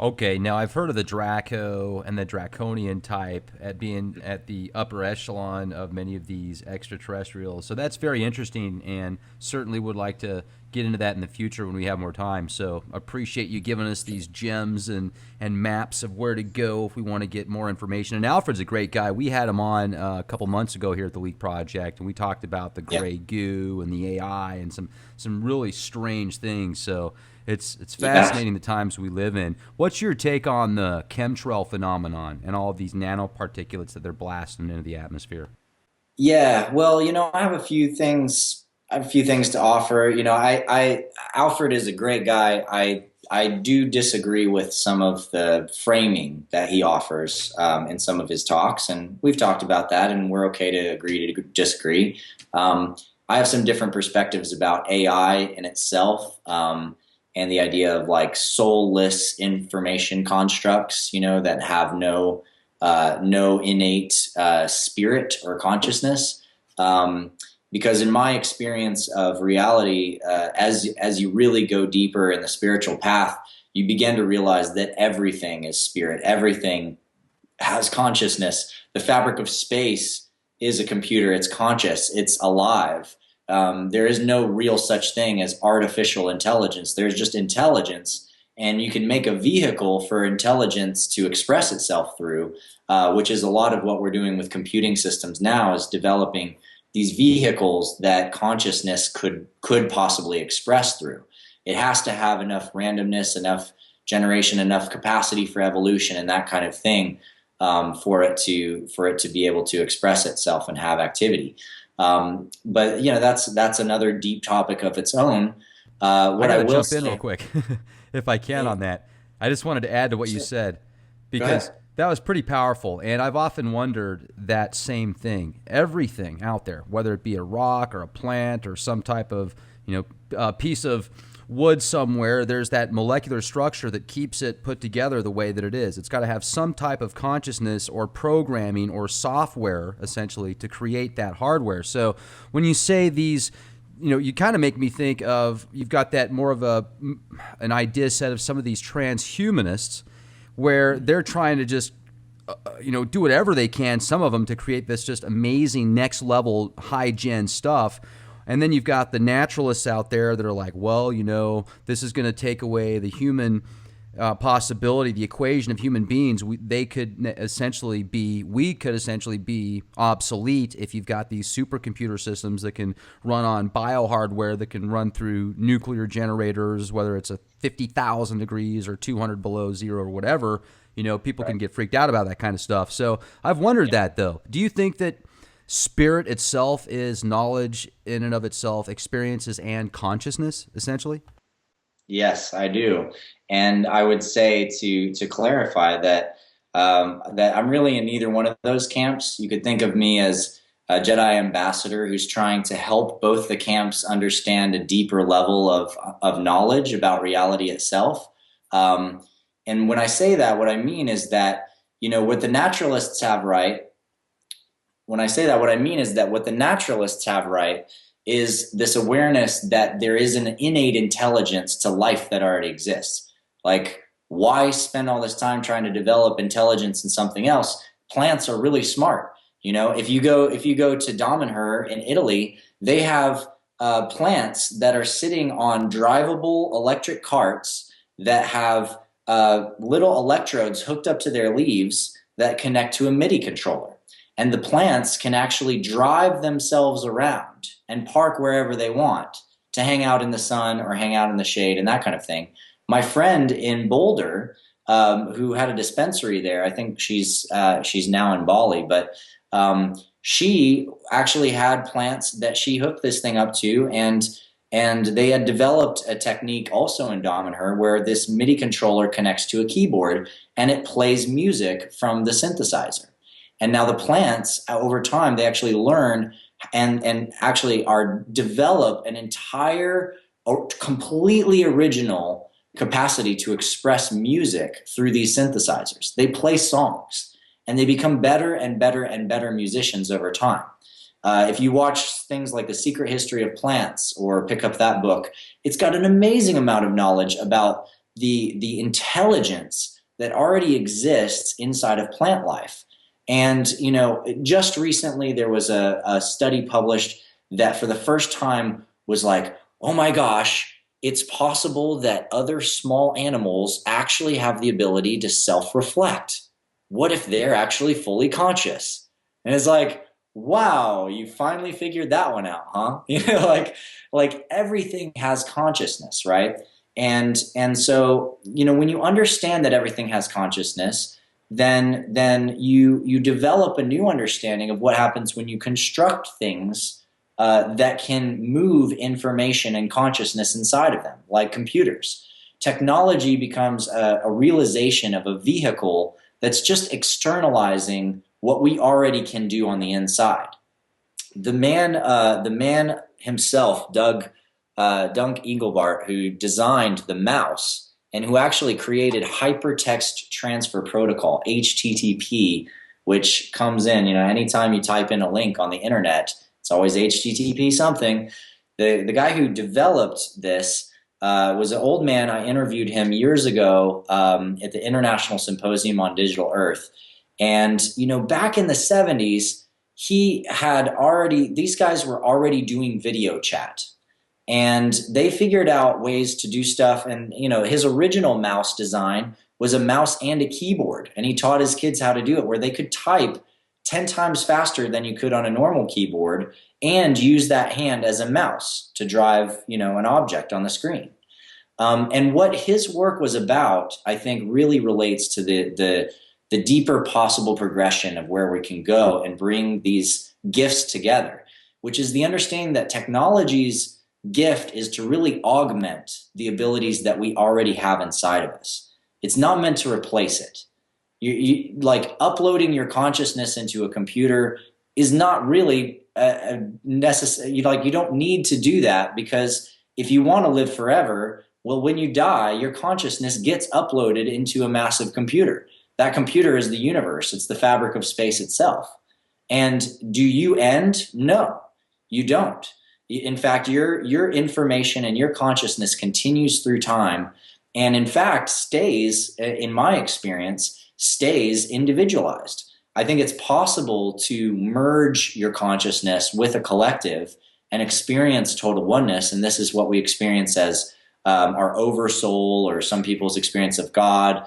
Okay, now I've heard of the Draco and the Draconian type at being at the upper echelon of many of these extraterrestrials. So that's very interesting, and certainly would like to get into that in the future when we have more time. So appreciate you giving us these gems and maps of where to go if we want to get more information. And Alfred's a great guy. We had him on a couple months ago here at the Leak Project, and we talked about the gray goo and the AI and some really strange things. So it's fascinating the times we live in. What's your take on the chemtrail phenomenon and all of these nanoparticulates that they're blasting into the atmosphere? Yeah, well, I have a few things to offer. Alfred is a great guy. I do disagree with some of the framing that he offers in some of his talks, and we've talked about that, and we're okay to agree to disagree. I have some different perspectives about AI in itself. And the idea of like soulless information constructs, that have no innate spirit or consciousness. Because in my experience of reality, as you really go deeper in the spiritual path, you begin to realize that everything is spirit. Everything has consciousness. The fabric of space is a computer. It's conscious. It's alive. There is no real such thing as artificial intelligence. There's just intelligence, and you can make a vehicle for intelligence to express itself through, which is a lot of what we're doing with computing systems now, is developing these vehicles that consciousness could possibly express through. It has to have enough randomness, enough generation, enough capacity for evolution and that kind of thing, for it to be able to express itself and have activity. But that's another deep topic of its own. I What got I to will jump in real say, quick, if I can, on that. I just wanted to add to what you sure, said go because ahead. that was pretty powerful. And I've often wondered that same thing. Everything out there, whether it be a rock or a plant or some type of, piece of wood somewhere, there's that molecular structure that keeps it put together the way that it is. It's got to have some type of consciousness or programming or software, essentially, to create that hardware. So when you say these, you kind of make me think of, you've got that more of an idea set of some of these transhumanists where they're trying to just do whatever they can, some of them, to create this just amazing next level high gen stuff. And then you've got the naturalists out there that are like, well, this is going to take away the human possibility, the equation of human beings. We could essentially be obsolete if you've got these supercomputer systems that can run on biohardware, that can run through nuclear generators, whether it's a 50,000 degrees or 200 below zero or whatever. People can get freaked out about that kind of stuff. So I've wondered that, though. Do you think that spirit itself is knowledge in and of itself, experiences and consciousness, essentially? Yes, I do. And I would say to clarify that that I'm really in neither one of those camps. You could think of me as a Jedi ambassador who's trying to help both the camps understand a deeper level of knowledge about reality itself. Um, and when I say that, what I mean is that what the naturalists have right. When I say that, what I mean is that what the naturalists have right is this awareness that there is an innate intelligence to life that already exists. Like, why spend all this time trying to develop intelligence in something else? Plants are really smart. If you go to Damanhur in Italy, they have plants that are sitting on drivable electric carts that have little electrodes hooked up to their leaves that connect to a MIDI controller. And the plants can actually drive themselves around and park wherever they want to hang out in the sun or hang out in the shade and that kind of thing. My friend in Boulder, who had a dispensary there, I think she's now in Bali, but she actually had plants that she hooked this thing up to, and they had developed a technique also in Damanhur where this MIDI controller connects to a keyboard and it plays music from the synthesizer. And now the plants, over time, they actually learn and actually are develop an entire, completely original capacity to express music through these synthesizers. They play songs, and they become better and better and better musicians over time. If you watch things like The Secret History of Plants or pick up that book, it's got an amazing amount of knowledge about the intelligence that already exists inside of plant life. And, just recently there was a study published that for the first time was like, oh my gosh, it's possible that other small animals actually have the ability to self-reflect. What if they're actually fully conscious? And it's like, wow, you finally figured that one out, huh? Like everything has consciousness, right? And so, when you understand that everything has consciousness, then you develop a new understanding of what happens when you construct things that can move information and consciousness inside of them, like computers. Technology becomes a realization of a vehicle that's just externalizing what we already can do on the inside. The man himself, Dunk Engelbart, who designed the mouse and who actually created Hypertext Transfer Protocol, HTTP, which comes in, anytime you type in a link on the internet, it's always HTTP something. The guy who developed this was an old man. I interviewed him years ago at the International Symposium on Digital Earth. And, back in the 70s, these guys were already doing video chat. And they figured out ways to do stuff. And, his original mouse design was a mouse and a keyboard. And he taught his kids how to do it, where they could type 10 times faster than you could on a normal keyboard and use that hand as a mouse to drive, an object on the screen. And what his work was about, I think, really relates to the deeper possible progression of where we can go and bring these gifts together. which is the understanding that technology's gift is to really augment the abilities that we already have inside of us. It's not meant to replace it. Like uploading your consciousness into a computer is not really necessary. Like, you don't need to do that, because if you want to live forever, well, when you die, your consciousness gets uploaded into a massive computer. That computer is the universe. It's the fabric of space itself. And do you end? No, you don't. In fact, your information and your consciousness continues through time, and in fact stays, in my experience, stays individualized. I think it's possible to merge your consciousness with a collective and experience total oneness, and this is what we experience as our oversoul, or some people's experience of God,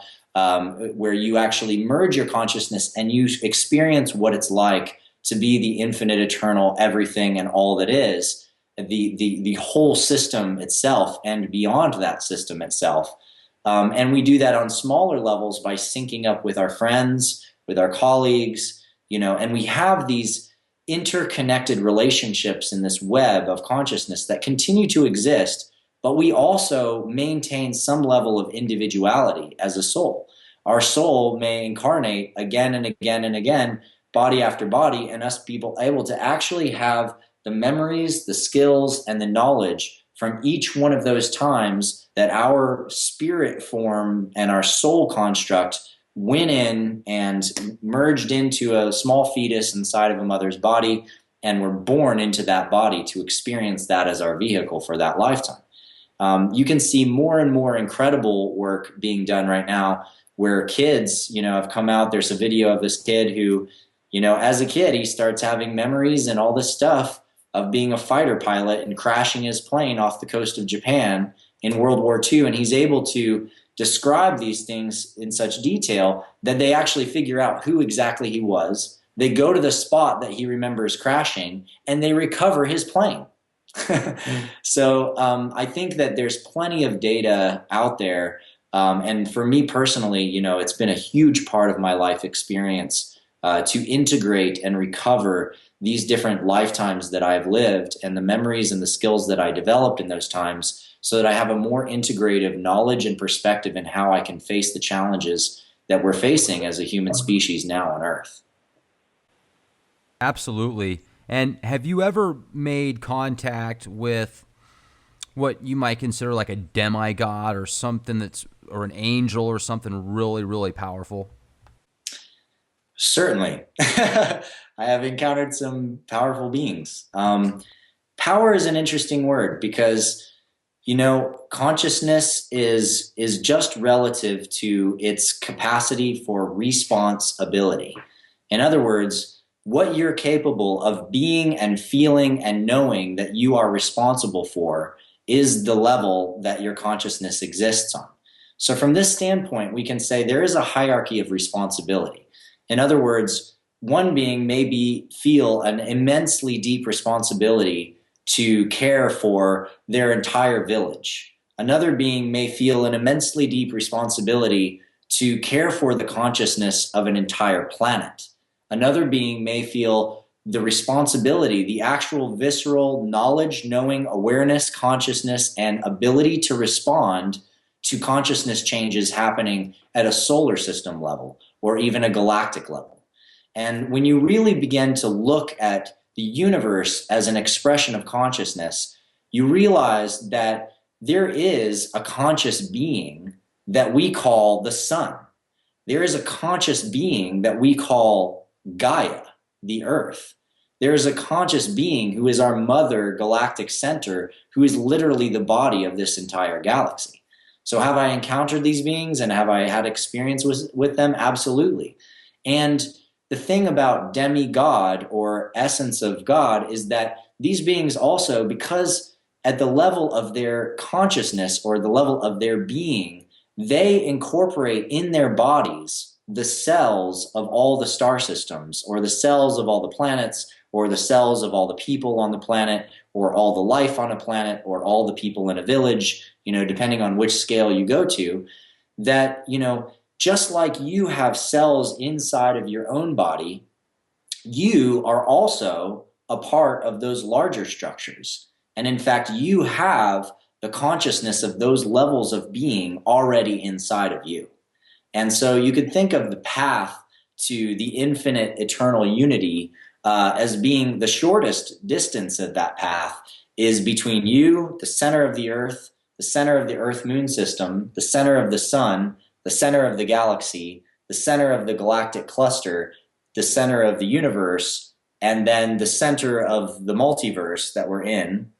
where you actually merge your consciousness and you experience what it's like to be the infinite, eternal, everything and all that is, the whole system itself and beyond that system itself. And we do that on smaller levels by syncing up with our friends, with our colleagues, and we have these interconnected relationships in this web of consciousness that continue to exist, but we also maintain some level of individuality as a soul. Our soul may incarnate again and again and again, body after body, and us people able to actually have the memories, the skills, and the knowledge from each one of those times that our spirit form and our soul construct went in and merged into a small fetus inside of a mother's body, and were born into that body to experience that as our vehicle for that lifetime. You can see more and more incredible work being done right now where kids, have come out. There's a video of this kid who, as a kid, he starts having memories and all this stuff of being a fighter pilot and crashing his plane off the coast of Japan in World War II. And he's able to describe these things in such detail that they actually figure out who exactly he was. They go to the spot that he remembers crashing, and they recover his plane. So I think that there's plenty of data out there. And for me personally, it's been a huge part of my life experience to integrate and recover these different lifetimes that I've lived and the memories and the skills that I developed in those times, so that I have a more integrative knowledge and perspective in how I can face the challenges that we're facing as a human species now on Earth. Absolutely. And have you ever made contact with what you might consider like a demigod, or something or an angel, or something really, really powerful? Certainly. I have encountered some powerful beings. Power is an interesting word because, consciousness is just relative to its capacity for responsibility. In other words, what you're capable of being and feeling and knowing that you are responsible for is the level that your consciousness exists on. So from this standpoint, we can say there is a hierarchy of responsibility. In other words, one being may feel an immensely deep responsibility to care for their entire village. Another being may feel an immensely deep responsibility to care for the consciousness of an entire planet. Another being may feel the responsibility, the actual visceral knowledge, knowing, awareness, consciousness, and ability to respond to consciousness changes happening at a solar system level or even a galactic level. And when you really begin to look at the universe as an expression of consciousness, you realize that there is a conscious being that we call the sun. There is a conscious being that we call Gaia, the earth. There is a conscious being who is our mother galactic center, who is literally the body of this entire galaxy. So have I encountered these beings and have I had experience with them? Absolutely. And the thing about demigod or essence of God is that these beings also, because at the level of their consciousness or the level of their being, they incorporate in their bodies the cells of all the star systems, or the cells of all the planets, or the cells of all the people on the planet, or all the life on a planet, or all the people in a village, depending on which scale you go to, that, just like you have cells inside of your own body, you are also a part of those larger structures. And in fact, you have the consciousness of those levels of being already inside of you. And so you could think of the path to the infinite eternal unity as being the shortest distance of that path is between you, the center of the Earth moon system, the center of the sun, the center of the galaxy, the center of the galactic cluster, the center of the universe, and then the center of the multiverse that we're in,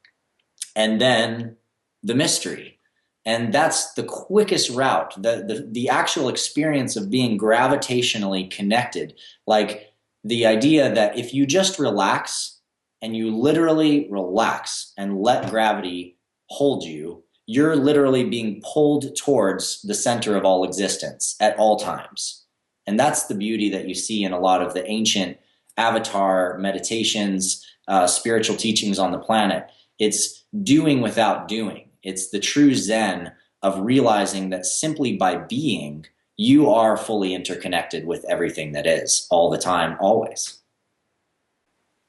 and then the mystery. And that's the quickest route, the actual experience of being gravitationally connected. Like the idea that if you just relax and you literally relax and let gravity hold you, you're literally being pulled towards the center of all existence at all times. And that's the beauty that you see in a lot of the ancient avatar meditations, spiritual teachings on the planet. It's doing without doing. It's the true Zen of realizing that simply by being, you are fully interconnected with everything that is all the time, always.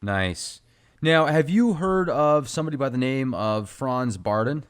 Nice. Now, have you heard of somebody by the name of Franz Barden?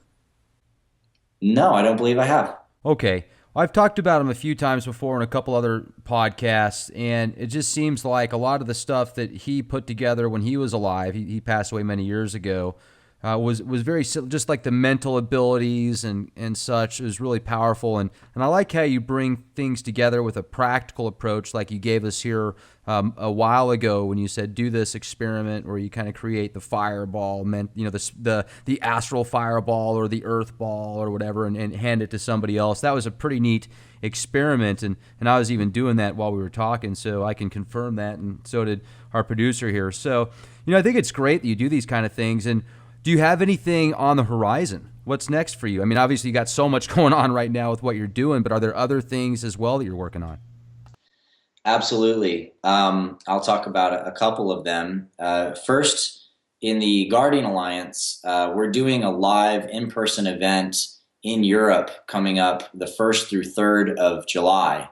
No, I don't believe I have. Okay. I've talked about him a few times before in a couple other podcasts, and it just seems like a lot of the stuff that he put together when he was alive, he passed away many years ago, was very just like the mental abilities and such is really powerful. And I like how you bring things together with a practical approach like you gave us here a while ago when you said do this experiment where you kind of create the fireball, the astral fireball or the earth ball or whatever and hand it to somebody else. That was a pretty neat experiment, and I was even doing that while we were talking, so I can confirm that, and so did our producer here. So, I think it's great that you do these kind of things. And do you have anything on the horizon? What's next for you? I mean, obviously you got so much going on right now with what you're doing, but are there other things as well that you're working on? Absolutely. I'll talk about a couple of them. First, in the Guardian Alliance, we're doing a live in-person event in Europe coming up the 1st through 3rd of July.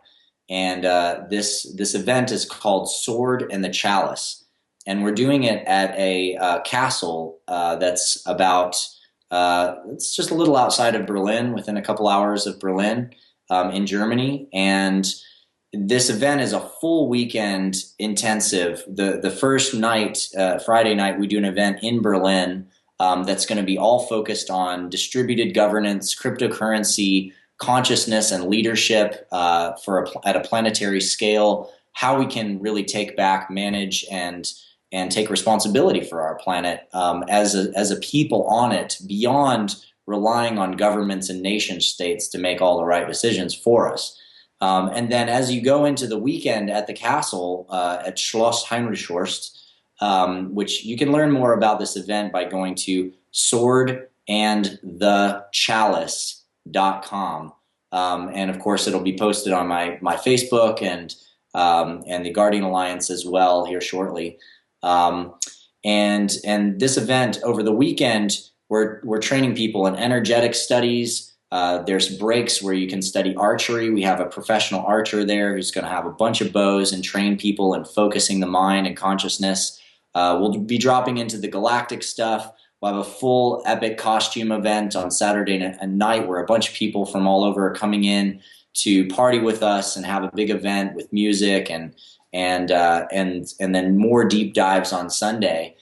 And this event is called Sword and the Chalice. And we're doing it at a castle that's about, it's just a little outside of Berlin, within a couple hours of Berlin in Germany. And this event is a full weekend intensive. The first night, Friday night, we do an event in Berlin that's going to be all focused on distributed governance, cryptocurrency, consciousness, and leadership at a planetary scale, how we can really take back, manage, and take responsibility for our planet as a people on it, beyond relying on governments and nation states to make all the right decisions for us. And then as you go into the weekend at the castle at Schloss Heinrichhorst, which you can learn more about this event by going to swordandthechalice.com. And of course, it'll be posted on my Facebook and the Guardian Alliance as well here shortly. And this event over the weekend, we're training people in energetic studies. There's breaks where you can study archery. We have a professional archer there who's going to have a bunch of bows and train people in focusing the mind and consciousness. We'll be dropping into the Galactic stuff. We'll have a full epic costume event on Saturday night where a bunch of people from all over are coming in to party with us and have a big event with music and then more deep dives on Sunday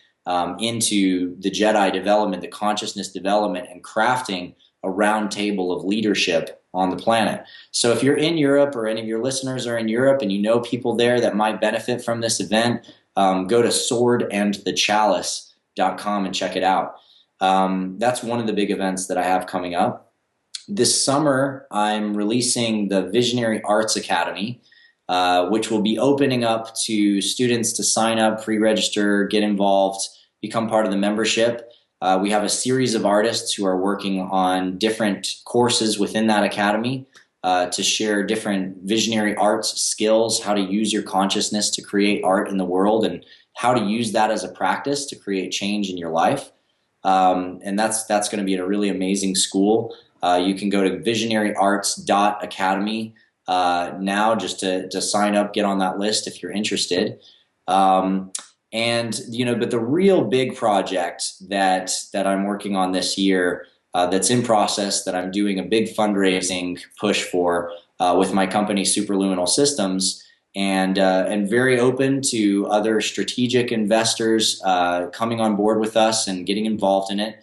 into the Jedi development, the consciousness development, and crafting a round table of leadership on the planet. So if you're in Europe or any of your listeners are in Europe and you know people there that might benefit from this event, go to swordandthechalice.com and check it out. That's one of the big events that I have coming up. This summer, I'm releasing the Visionary Arts Academy, which will be opening up to students to sign up, pre-register, get involved, become part of the membership. We have a series of artists who are working on different courses within that academy to share different visionary arts skills, how to use your consciousness to create art in the world, and how to use that as a practice to create change in your life. And that's going to be at a really amazing school. You can go to visionaryarts.academy now just to sign up, get on that list if you're interested. And, but the real big project that I'm working on this year, that's in process, that I'm doing a big fundraising push for, with my company, Superluminal Systems, and very open to other strategic investors coming on board with us and getting involved in it,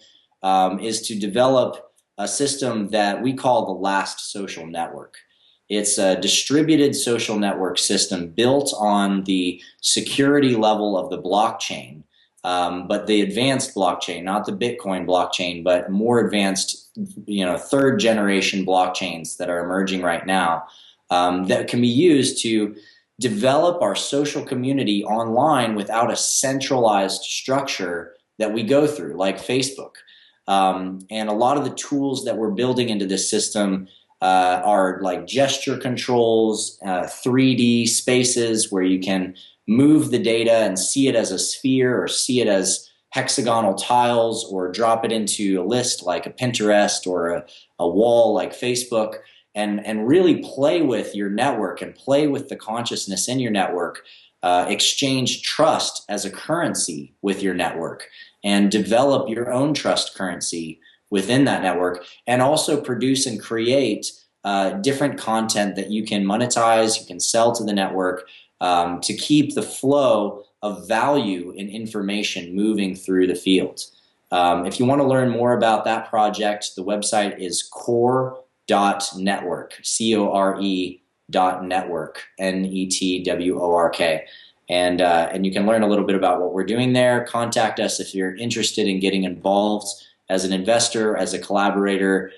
is to develop a system that we call the last social network. It's a distributed social network system built on the security level of the blockchain, but the advanced blockchain, not the Bitcoin blockchain, but more advanced, third generation blockchains that are emerging right now, that can be used to develop our social community online without a centralized structure that we go through, like Facebook. And a lot of the tools that we're building into this system are like gesture controls, 3D spaces where you can move the data and see it as a sphere or see it as hexagonal tiles, or drop it into a list like a Pinterest or a wall like Facebook, and really play with your network and play with the consciousness in your network, exchange trust as a currency with your network, and develop your own trust currency within that network, and also produce and create different content that you can monetize, you can sell to the network, to keep the flow of value and information moving through the field. If you want to learn more about that project, the website is core.network, core.network, network. And you can learn a little bit about what we're doing there. Contact us if you're interested in getting involved as an investor, as a collaborator.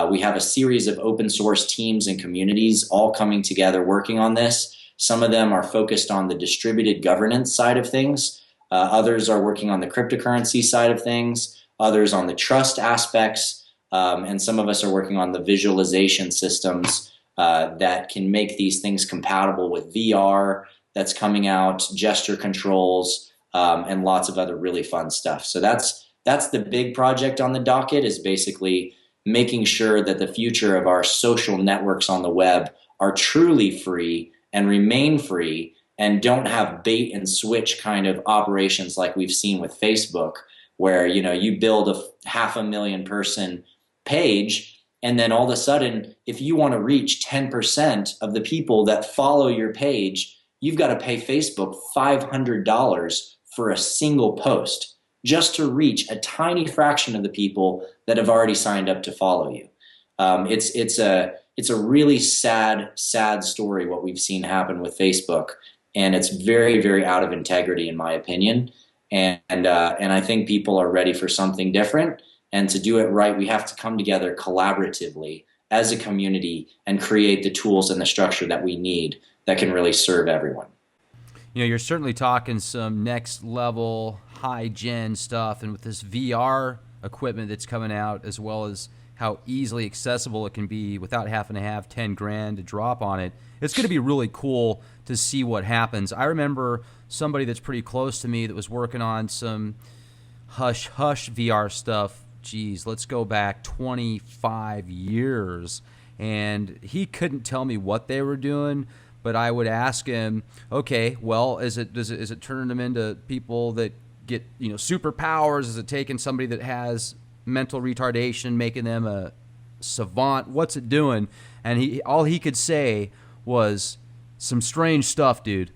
We have a series of open source teams and communities all coming together working on this. Some of them are focused on the distributed governance side of things. Others are working on the cryptocurrency side of things. Others on the trust aspects. And some of us are working on the visualization systems that can make these things compatible with VR that's coming out, gesture controls, and lots of other really fun stuff. So that's the big project on the docket, is basically making sure that the future of our social networks on the web are truly free and remain free, and don't have bait and switch kind of operations like we've seen with Facebook, where you build a 500,000 person page, and then all of a sudden, if you want to reach 10% of the people that follow your page, you've got to pay Facebook $500 for a single post just to reach a tiny fraction of the people that have already signed up to follow you. It's a really sad story what we've seen happen with Facebook, and it's very, very out of integrity in my opinion. And I think people are ready for something different. And to do it right, we have to come together collaboratively as a community and create the tools and the structure that we need that can really serve everyone. You're certainly talking some next level, high gen stuff, and with this VR equipment that's coming out, as well as how easily accessible it can be without having to have 10 grand to drop on it, it's going to be really cool to see what happens. I remember somebody that's pretty close to me that was working on some hush VR stuff. Geez, let's go back 25 years. And he couldn't tell me what they were doing, but I would ask him, okay, well, is it turning them into people that get, superpowers? Is it taking somebody that has mental retardation, making them a savant? What's it doing? And all he could say was some strange stuff, dude.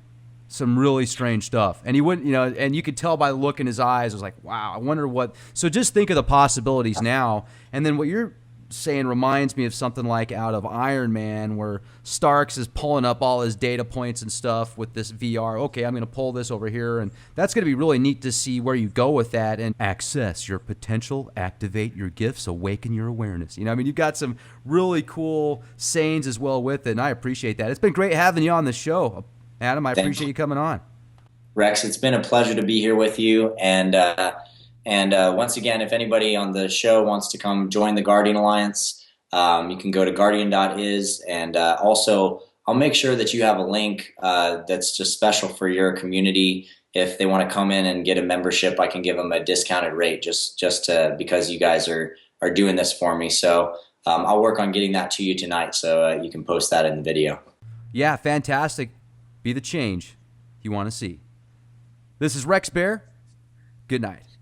Some really strange stuff. And he wouldn't, and you could tell by the look in his eyes, it was like, wow, I wonder what. So just think of the possibilities now. And then what you're saying reminds me of something like out of Iron Man, where Starks is pulling up all his data points and stuff with this VR. Okay, I'm going to pull this over here, and that's going to be really neat to see where you go with that and access your potential, activate your gifts, awaken your awareness. You've got some really cool sayings as well with it, and I appreciate that. It's been great having you on the show, Adam. I appreciate you coming on. Rex, it's been a pleasure to be here with you, and once again, if anybody on the show wants to come join the Guardian Alliance, you can go to guardian.is, and also I'll make sure that you have a link that's just special for your community. If they want to come in and get a membership, I can give them a discounted rate just because you guys are doing this for me. So I'll work on getting that to you tonight, so you can post that in the video. Yeah, fantastic. Be the change you want to see. This is Rex Bear. Good night.